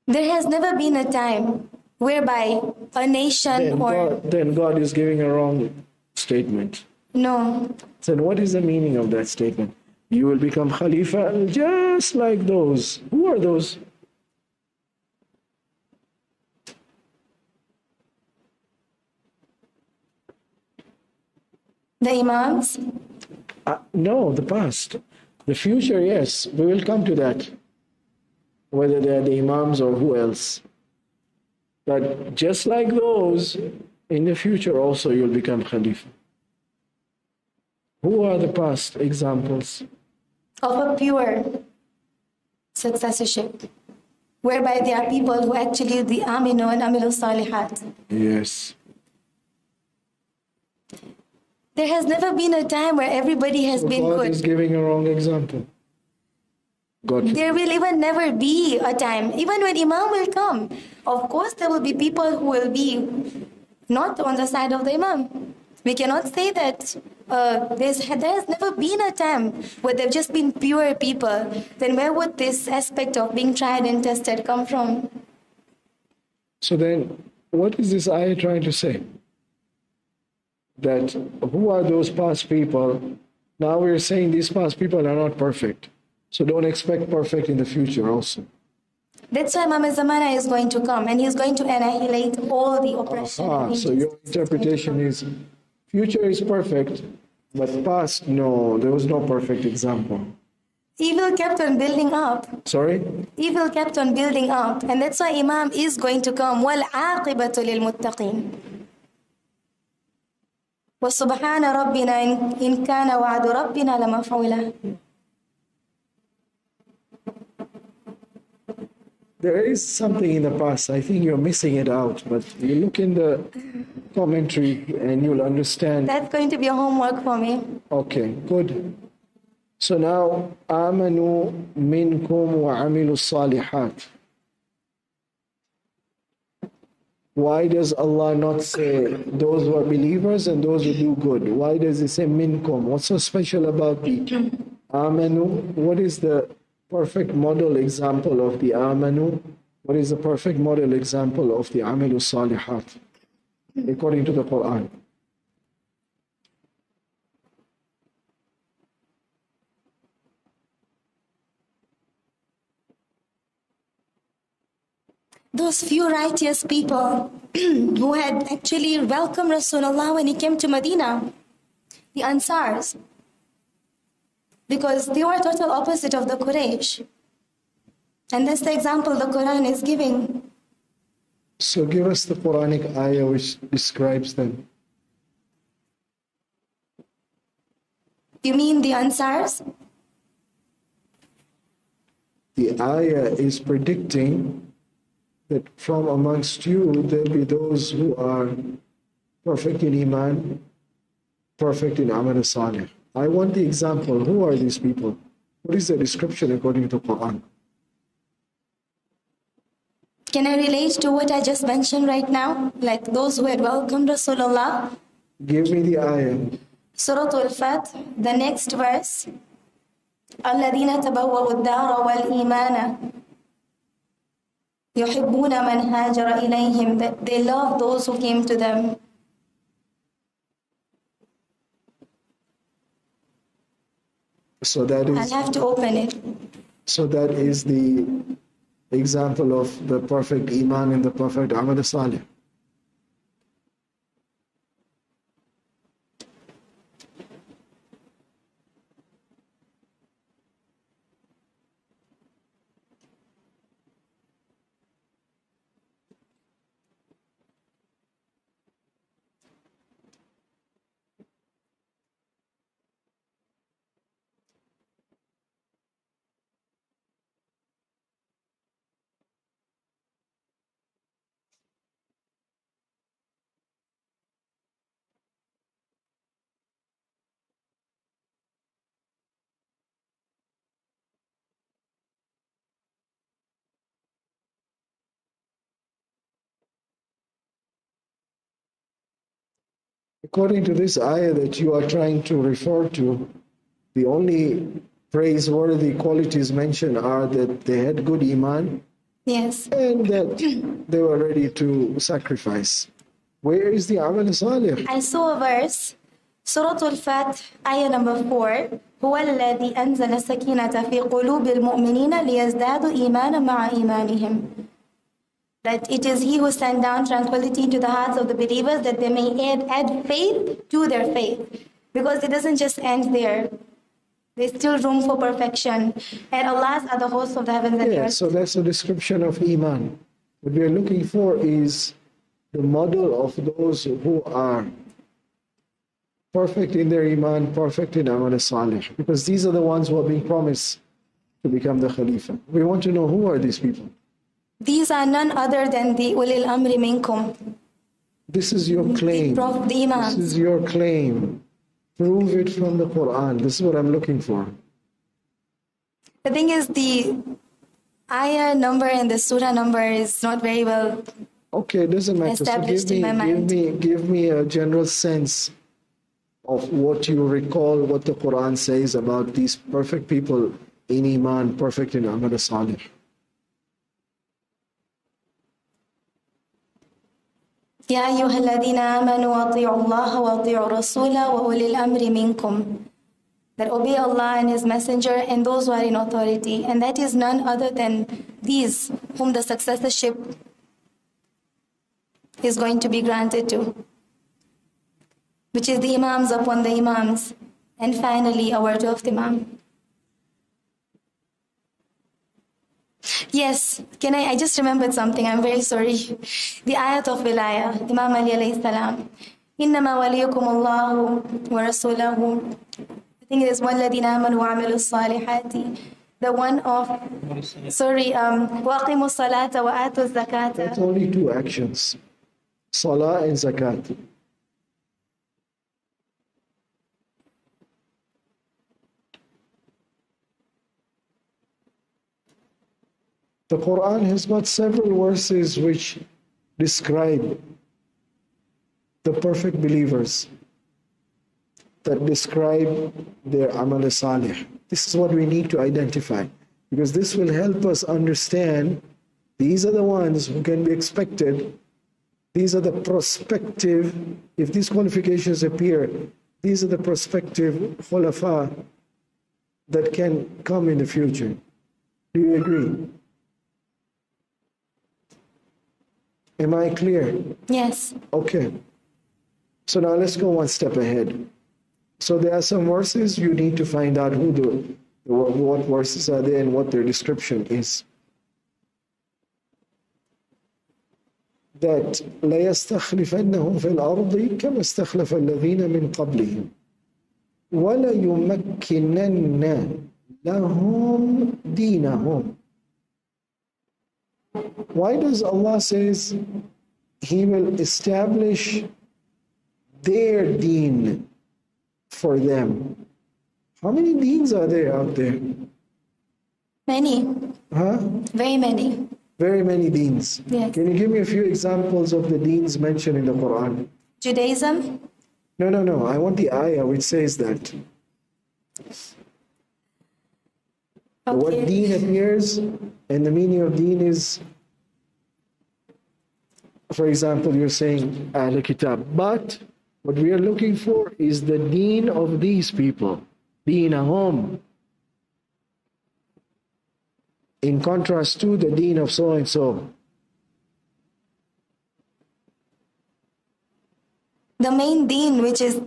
There has never been a time whereby a nation Then God is giving a wrong statement. No. So what is the meaning of that statement? You will become Khalifa just like those. Who are those? The Imams? No, the past. The future, yes, we will come to that. Whether they are the Imams or who else. But just like those, in the future also you'll become Khalifa. Who are the past examples? Of a pure successorship, whereby there are people who actually the Aminu and Amilu Salihat. Yes. There has never been a time where everybody has been God good. is giving a wrong example. God. There will even never be a time, even when Imam will come. Of course, there will be people who will be not on the side of the Imam. We cannot say that there has never been a time where there have just been pure people. Then where would this aspect of being tried and tested come from? So then, what is this ayah trying to say? That who are those past people? Now we're saying these past people are not perfect. So don't expect perfect in the future also. That's why Imam Zamana is going to come and he's going to annihilate all the oppression. So your interpretation is future is perfect, but past, no, there was no perfect example. Evil kept on building up. Sorry? Evil kept on building up. And that's why Imam is going to come. وَالْعَاقِبَةُ لِلْمُتَّقِينَ. وَسُبْحَانَ رَبِّنَا إِنْ كَانَ وَعْدُ رَبِّنَا لَمَفْعُولًا. There is something in the past. I think you're missing it out, but you look in the commentary and you'll understand. That's going to be a homework for me. Okay, good. So now, آمنوا منكم وعملوا الصالحات. Why does Allah not say those who are believers and those who do good? Why does He say minkum? What's so special about the amanu? What is the perfect model example of the amanu? What is the perfect model example of the amilu salihat according to the Quran? Those few righteous people who had actually welcomed Rasulullah when he came to Medina, the Ansars, because they were total opposite of the Quraysh. And that's the example the Quran is giving. So give us the Quranic ayah which describes them. You mean the Ansars? The ayah is predicting that from amongst you there will be those who are perfect in Iman, perfect in Amal Salih. I want the example. Who are these people? What is the description according to Quran? Can I relate to what I just mentioned right now? Like those who had welcomed Rasulullah? Give me the ayah. Surah Al-Fath, the next verse. الَّذِينَ تَبَوَّأُوا الدَّارَ وَالْإِيمَانَ يُحِبُّونَ مَنْ هَاجَرَ إِلَيْهِمْ. That they love those who came to them. So that I'll is have to open it. so that is the example of the perfect Iman and the perfect Amal Salih. According to this ayah that you are trying to refer to, the only praiseworthy qualities mentioned are that they had good Iman Yes. and that they were ready to sacrifice. Where is the Amal Salih? I saw a verse, Surah Al-Fath, ayah number 4. هو الذي أنزل السكينة في قلوب المؤمنين ليزدادوا إيمانا مع إيمانهم. That it is He who sent down tranquility to the hearts of the believers that they may add faith to their faith. Because it doesn't just end there. There's still room for perfection. And Allah's are the hosts of the heavens and Yeah, earth. so that's a description of Iman. What we are looking for is the model of those who are perfect in their Iman, perfect in Amal Salih. Because these are the ones who are being promised to become the Khalifa. We want to know who are these people. These are none other than the ulil amri minkum. This is your claim. The This Imams. is your claim. Prove it from the Quran. This is what I'm looking for. The thing is, the ayah number and the surah number is not very well. Okay, it doesn't matter. So Established in my mind. give me a general sense of what you recall, what the Quran says about these perfect people in Iman, perfect in Amal Salih. يا أيها الذين آمنوا أطيعوا الله وأطيعوا الرسول وأولي الأمر منكم. That obey Allah and His Messenger and those who are in authority. And that is none other than these whom the successorship is going to be granted to. Which is the Imams upon the Imams. And finally, our 12th Imam. Yes, I just remembered something. I'm very sorry. The ayat of Wilayah, Imam Ali alayhi salam. إنما وليكم الله ورسوله. I think it is وَالَّذِينَ آمَنُوا وَعَمِلُوا الصَّالِحَاتِ. The one of, وَأَقِيمُوا الصَّلَاةَ وَآتُوا الزَّكَاةَ. That's only two actions. Salah and zakat. The Quran has got several verses which describe the perfect believers, that describe their amal salih. This is what we need to identify, because this will help us understand these are the ones who can be expected. These are the prospective, if these qualifications appear, these are the prospective khulafa that can come in the future. Do you agree? Am I clear? Yes. Okay. So now let's go one step ahead. So there are some verses you need to find out what verses are there and what their description is. That لَيَسْتَخْلِفَنَّهُمْ فِي الْأَرْضِ كَمَا اسْتَخْلَفَ الَّذِينَ مِنْ قَبْلِهِمْ وَلَيُمَكِّنَنَّ لَهُمْ دِينَهُمْ. Why does Allah says He will establish their deen for them? How many deens are there out there? Many. Huh? Very many. Very many deens. Yes. Can you give me a few examples of the deens mentioned in the Quran? Judaism? No. I want the ayah which says that. Okay. What deen appears, and the meaning of deen is, for example, you're saying Ahl Kitab, but what we are looking for is the deen of these people, deenahum, in contrast to the deen of so and so. The main deen, which is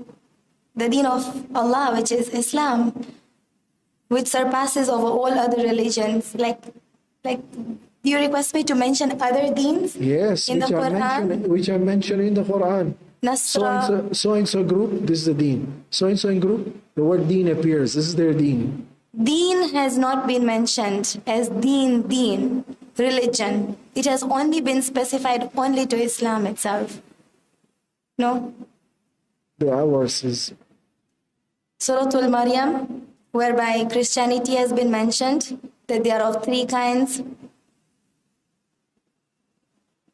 the deen of Allah, which is Islam, which surpasses over all other religions. Like, do you request me to mention other deens? Yes, in the Quran? which are mentioned in the Quran. Nasra. So and so group, this is the deen. So and so group, the word deen appears. This is their deen. Deen has not been mentioned as deen, religion. It has only been specified only to Islam itself. No? There are verses. Surah Al-Maryam, whereby Christianity has been mentioned, that they are of three kinds.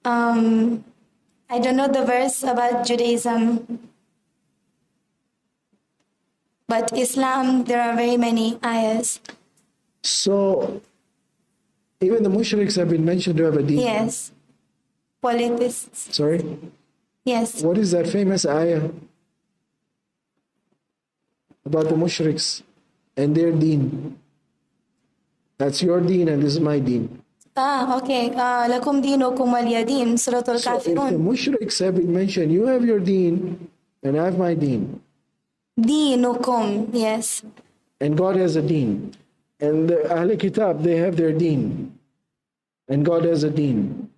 I don't know the verse about Judaism. But Islam, there are very many ayahs. So, even the mushriks have been mentioned to have a deen. Yes. Polytheists. Sorry? Yes. What is that famous ayah about the mushriks and their deen? That's your deen and this is my deen. Okay. Lakum dinukum waliyadin, Surah So if the Al-Kafirun. mushriks have been mentioned, you have your deen and I have my deen. Dinukum, yes. And God has a deen. And the Ahl Kitab, they have their deen. And God has a deen.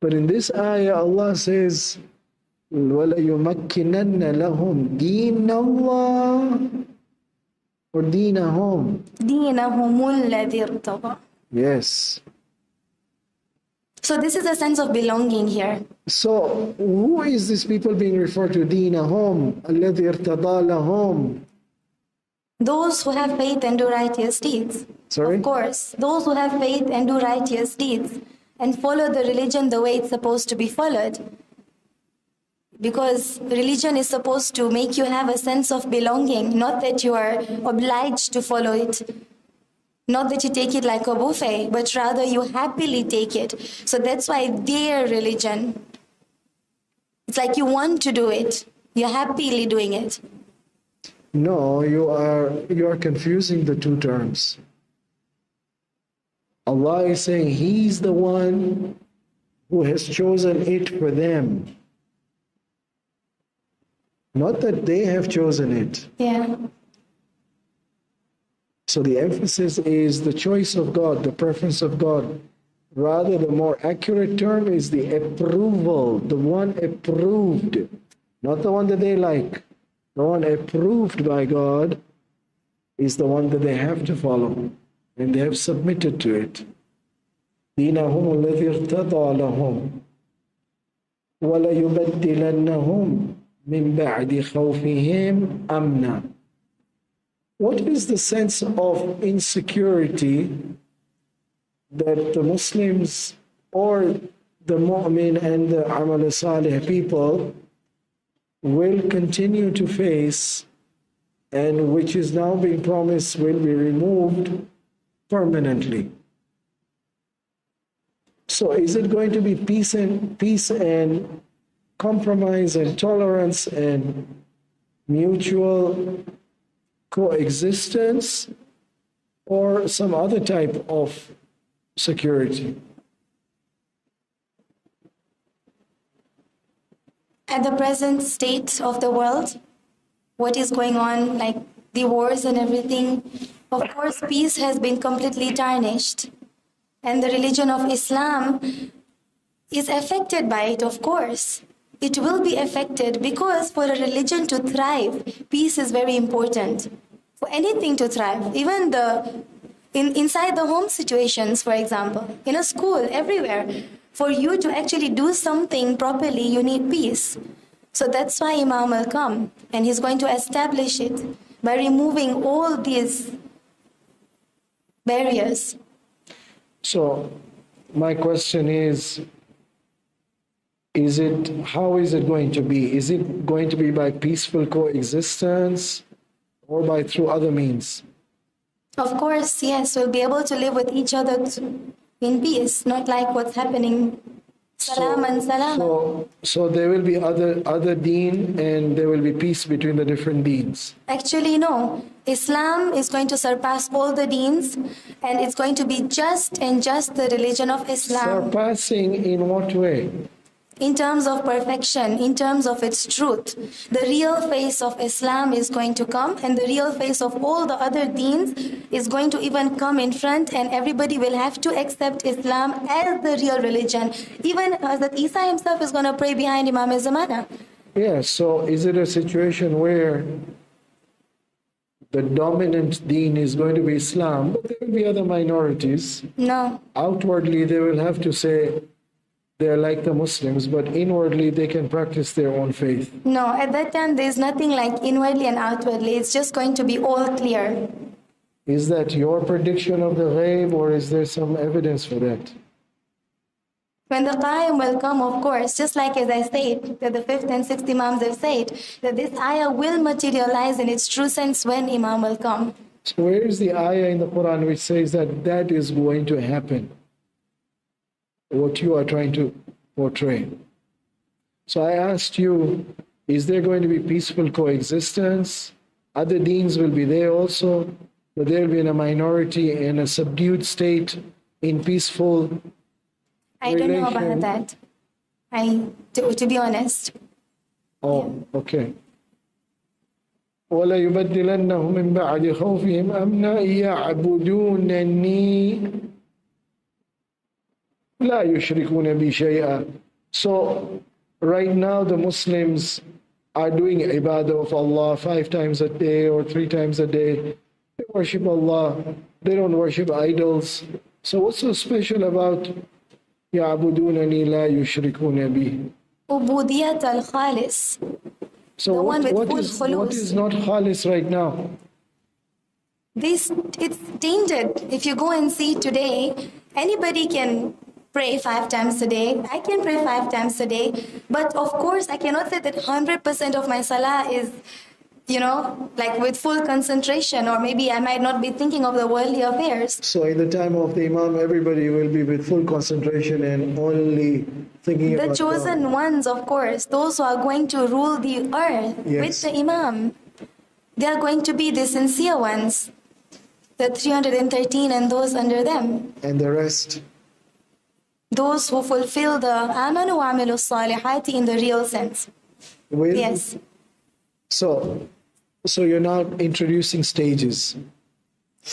But in this ayah, Allah says, وَلَيُمَكِّنَنَّ لَهُمْ دِينَ اللَّهِ or دِينَهُمْ. Dinahumul ladhi irtada. Yes. So this is a sense of belonging here. So, who is this people being referred to? دِينَهُمْ الَّذِي ارْتَضَى لَهُمْ. Those who have faith and do righteous deeds. Sorry? Of course. Those who have faith and do righteous deeds and follow the religion the way it's supposed to be followed. Because religion is supposed to make you have a sense of belonging, not that you are obliged to follow it. Not that you take it like a buffet, but rather you happily take it. So that's why their religion, it's like you want to do it. You're happily doing it. No, you are confusing the two terms. Allah is saying He's the one who has chosen it for them. Not that they have chosen it. Yeah. So the emphasis is the choice of God, the preference of God. Rather, the more accurate term is the approval, the one approved, not the one that they like. The one approved by God is the one that they have to follow, and they have submitted to it. دينهم الذي ارتضى لهم وَلَيُبَدِّلَنَّهُمْ مِنْ بَعْدِ خَوْفِهِمْ أَمْنًا. What is the sense of insecurity that the Muslims or the mu'min and the amal salih people will continue to face, and which is now being promised will be removed permanently? So is it going to be peace and compromise and tolerance and mutual coexistence, or some other type of security? At the present state of the world, what is going on, like the wars and everything, of course, peace has been completely tarnished. And the religion of Islam is affected by it, of course. It will be affected because for a religion to thrive, peace is very important. For anything to thrive, even inside the home situations, for example, in a school, everywhere, for you to actually do something properly, you need peace. So that's why Imam will come, and he's going to establish it by removing all these barriers. So my question is how is it going to be? Is it going to be by peaceful coexistence or by through other means? Of course, yes, we'll be able to live with each other in peace, not like what's happening. Salam and salam. So there will be other deen, and there will be peace between the different deens. Actually, no. Islam is going to surpass all the deens, and it's going to be just the religion of Islam. Surpassing in what way? In terms of perfection, in terms of its truth. The real face of Islam is going to come, and the real face of all the other deens is going to even come in front, and everybody will have to accept Islam as the real religion. Even Hazrat Isa himself is going to pray behind Imam Zamana. Yeah, so is it a situation where the dominant deen is going to be Islam, but there will be other minorities? No. Outwardly, they will have to say they're like the Muslims, but inwardly they can practice their own faith. No, at that time there's nothing like inwardly and outwardly. It's just going to be all clear. Is that your prediction of the ghaib, or is there some evidence for that? When the Qaim will come, of course, just like as I said, that the 5th and 6th Imams have said, that this ayah will materialize in its true sense when Imam will come. So where is the ayah in the Quran which says that that is going to happen? What you are trying to portray. So I asked you, is there going to be peaceful coexistence? Other deens will be there also, but they'll be in a minority, in a subdued state, in peaceful I don't know about that. To be honest. Oh, okay. وَلَيُبَدِّلَنَّهُمْ مِنْ بَعْدِ خَوْفِهِمْ أَمْنًا يَعْبُدُونَنِي لَا يُشْرِكُونَ بِي شَيْئًا. So right now the Muslims are doing ibadah of Allah 5 times a day or 3 times a day. They worship Allah. They don't worship idols. So what's so special about يَعْبُدُونَنِي لَا يُشْرِكُونَ بِي? Ubudiyat al-Khalis. So what is not khalis right now? It's tainted. If you go and see today, anybody can pray 5 times a day. I can pray 5 times a day. But of course, I cannot say that 100% of my salah is, like with full concentration, or maybe I might not be thinking of the worldly affairs. So in the time of the Imam, everybody will be with full concentration and only thinking about the chosen God. ones, of course, those who are going to rule the earth with the Imam. They are going to be the sincere ones, the 313 and those under them. And the rest? Those who fulfill the amanu wa amilu salihati in the real sense. Yes. So you're now introducing stages.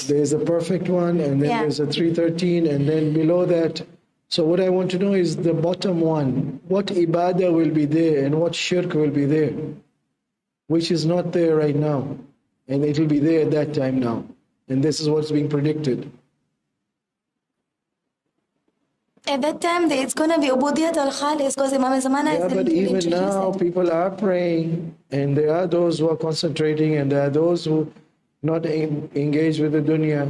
There's a perfect one, and then Yeah. there's a 313, and then below that. So what I want to know is the bottom one. What ibadah will be there and what shirk will be there? Which is not there right now. And it will be there at that time now. And this is what's being predicted. At that time, it's going to be Ubudiyat al-Khalis because Imam Zamana Yeah, is but even introduce now it. people are praying, and there are those who are concentrating, and there are those who not engage with the dunya.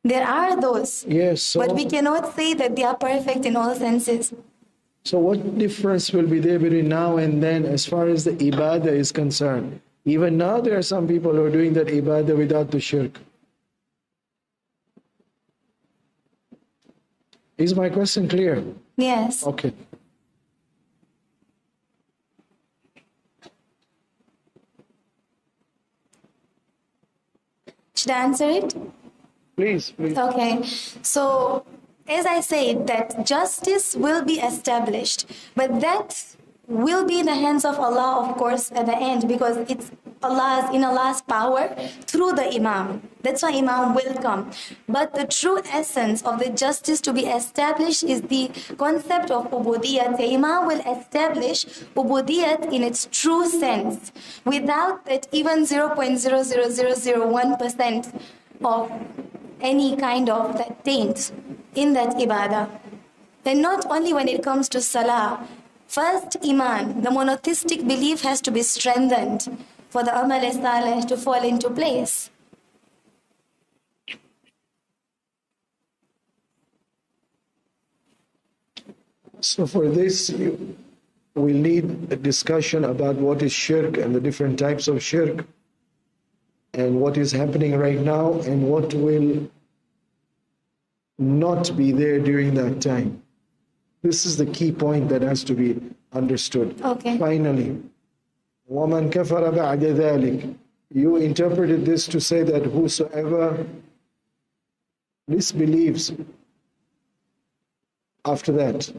There are those. Yes, so, But we cannot say that they are perfect in all senses. so what difference will be there between now and then as far as the ibadah is concerned? Even now there are some people who are doing that ibadah without the shirk. Is my question clear? Yes. Okay. Should I answer it? Please, please. Okay. So, as I said, that justice will be established, but that will be in the hands of Allah, of course, at the end, because it's Allah's power through the Imam. That's why Imam will come. But the true essence of the justice to be established is the concept of ubudiyat. The Imam will establish ubudiyat in its true sense, without that even 0.00001% of any kind of that taint in that ibadah. And not only when it comes to salah. First, iman, the monotheistic belief has to be strengthened for the amal salih to fall into place. So for this, we'll need a discussion about what is shirk and the different types of shirk, and what is happening right now and what will not be there during that time. This is the key point that has to be understood. Okay. Finally, وَمَنْ كَفَرَ بَعْدَ ذَلِكَ. You interpreted this to say that whosoever disbelieves after that,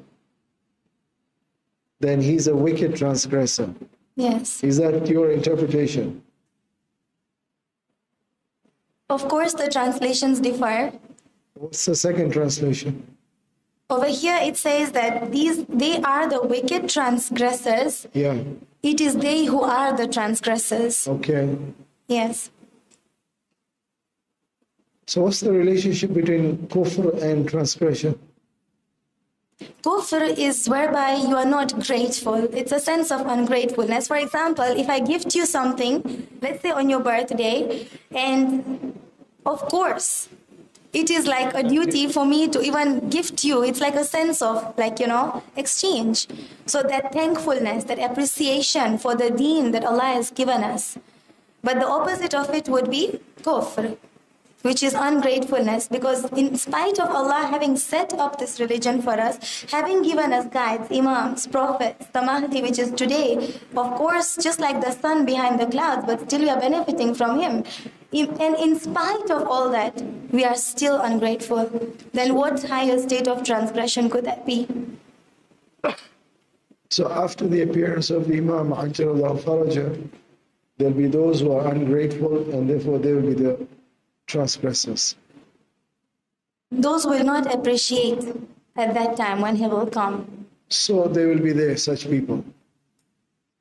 then he's a wicked transgressor. Yes. Is that your interpretation? Of course, the translations differ. What's the second translation? Over here, it says that they are the wicked transgressors. Yeah. It is they who are the transgressors. Okay. Yes. So what's the relationship between kufr and transgression? Kufr is whereby you are not grateful. It's a sense of ungratefulness. For example, if I gift you something, let's say on your birthday, and of course, it is like a duty for me to even gift you. It's like a sense of, exchange. So that thankfulness, that appreciation for the deen that Allah has given us. But the opposite of it would be kufr, which is ungratefulness, because in spite of Allah having set up this religion for us, having given us guides, imams, prophets, the Mahdi, which is today, of course, just like the sun behind the clouds, but still we are benefiting from him. And in spite of all that, we are still ungrateful. Then what higher state of transgression could that be? So after the appearance of the Imam, Ajjalallahu Faraja, there'll be those who are ungrateful, and therefore they will be the transgressors. Those will not appreciate at that time when he will come. So they will be there, such people.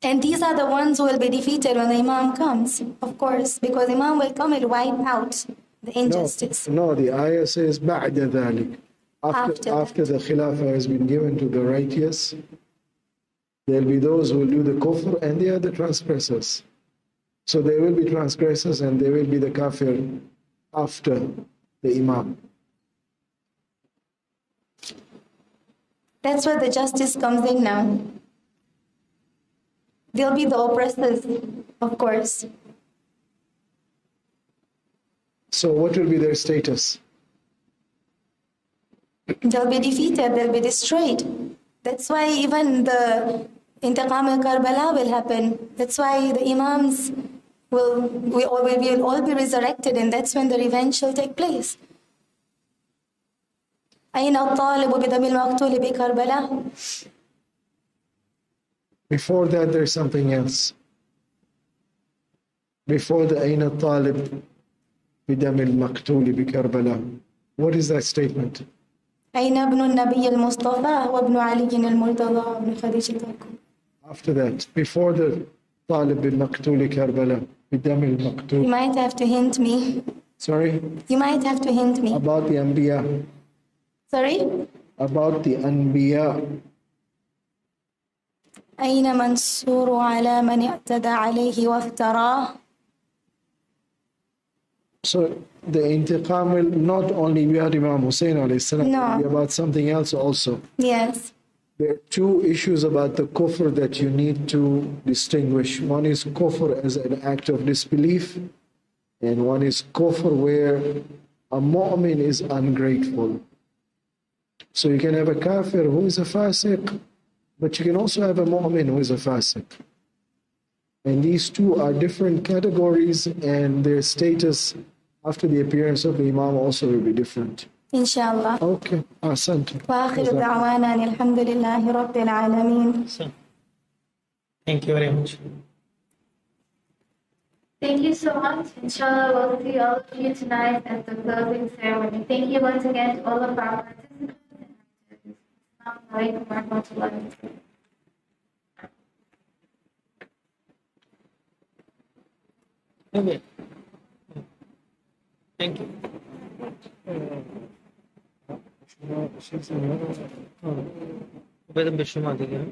And these are the ones who will be defeated when the Imam comes, of course, because Imam will come and wipe out the injustice. No, the ayah says بَعْدَ ذَلِكَ. After the Khilafah has been given to the righteous, there will be those who will do the kufr, and they are the transgressors. So there will be transgressors and there will be the kafir after the Imam. That's where the justice comes in now. They'll be the oppressors, of course. So what will be their status? They'll be defeated, they'll be destroyed. That's why even the Intiqam al-Karbala will happen. That's why the Imams we will all be resurrected, and that's when the revenge shall take place. أين الطالب بدم المقتول بكربلاء. Before that, there's something else. Before the Ain al-Talib, بدم المقتول بكربلاء. What is that statement? أين ابن النبي المصطفى وابن علي المرتضى وابن خديجة الكبرى. After that, before the طالب بالمقتول كربلاء بدم You المقتول. might have to hint me. Sorry? You might have to hint me. About the Anbiya. Sorry? About the Anbiya. أين منصور على من اعتدى عليه وافتراه. So the intiqam will not only be about Imam Hussein alayhi salam, No. it will be about something else also. Yes. There are two issues about the kufr that you need to distinguish. One is kufr as an act of disbelief, and one is kufr where a mu'min is ungrateful. So you can have a kafir who is a fasiq, but you can also have a mu'min who is a fasiq. And these two are different categories, and their status after the appearance of the Imam also will be different. إن شاء الله. Okay, ahsant. وآخر دعوانا أن الحمد لله رب العالمين. So, thank you very much. Thank you so much. Inshallah, we'll see all of you tonight at the closing ceremony. Thank you once again to all of our participants. Assalamu alaikum wa rahmatullahi wa barakatuh. Okay. Thank you. بدم بالشمال دقيقة.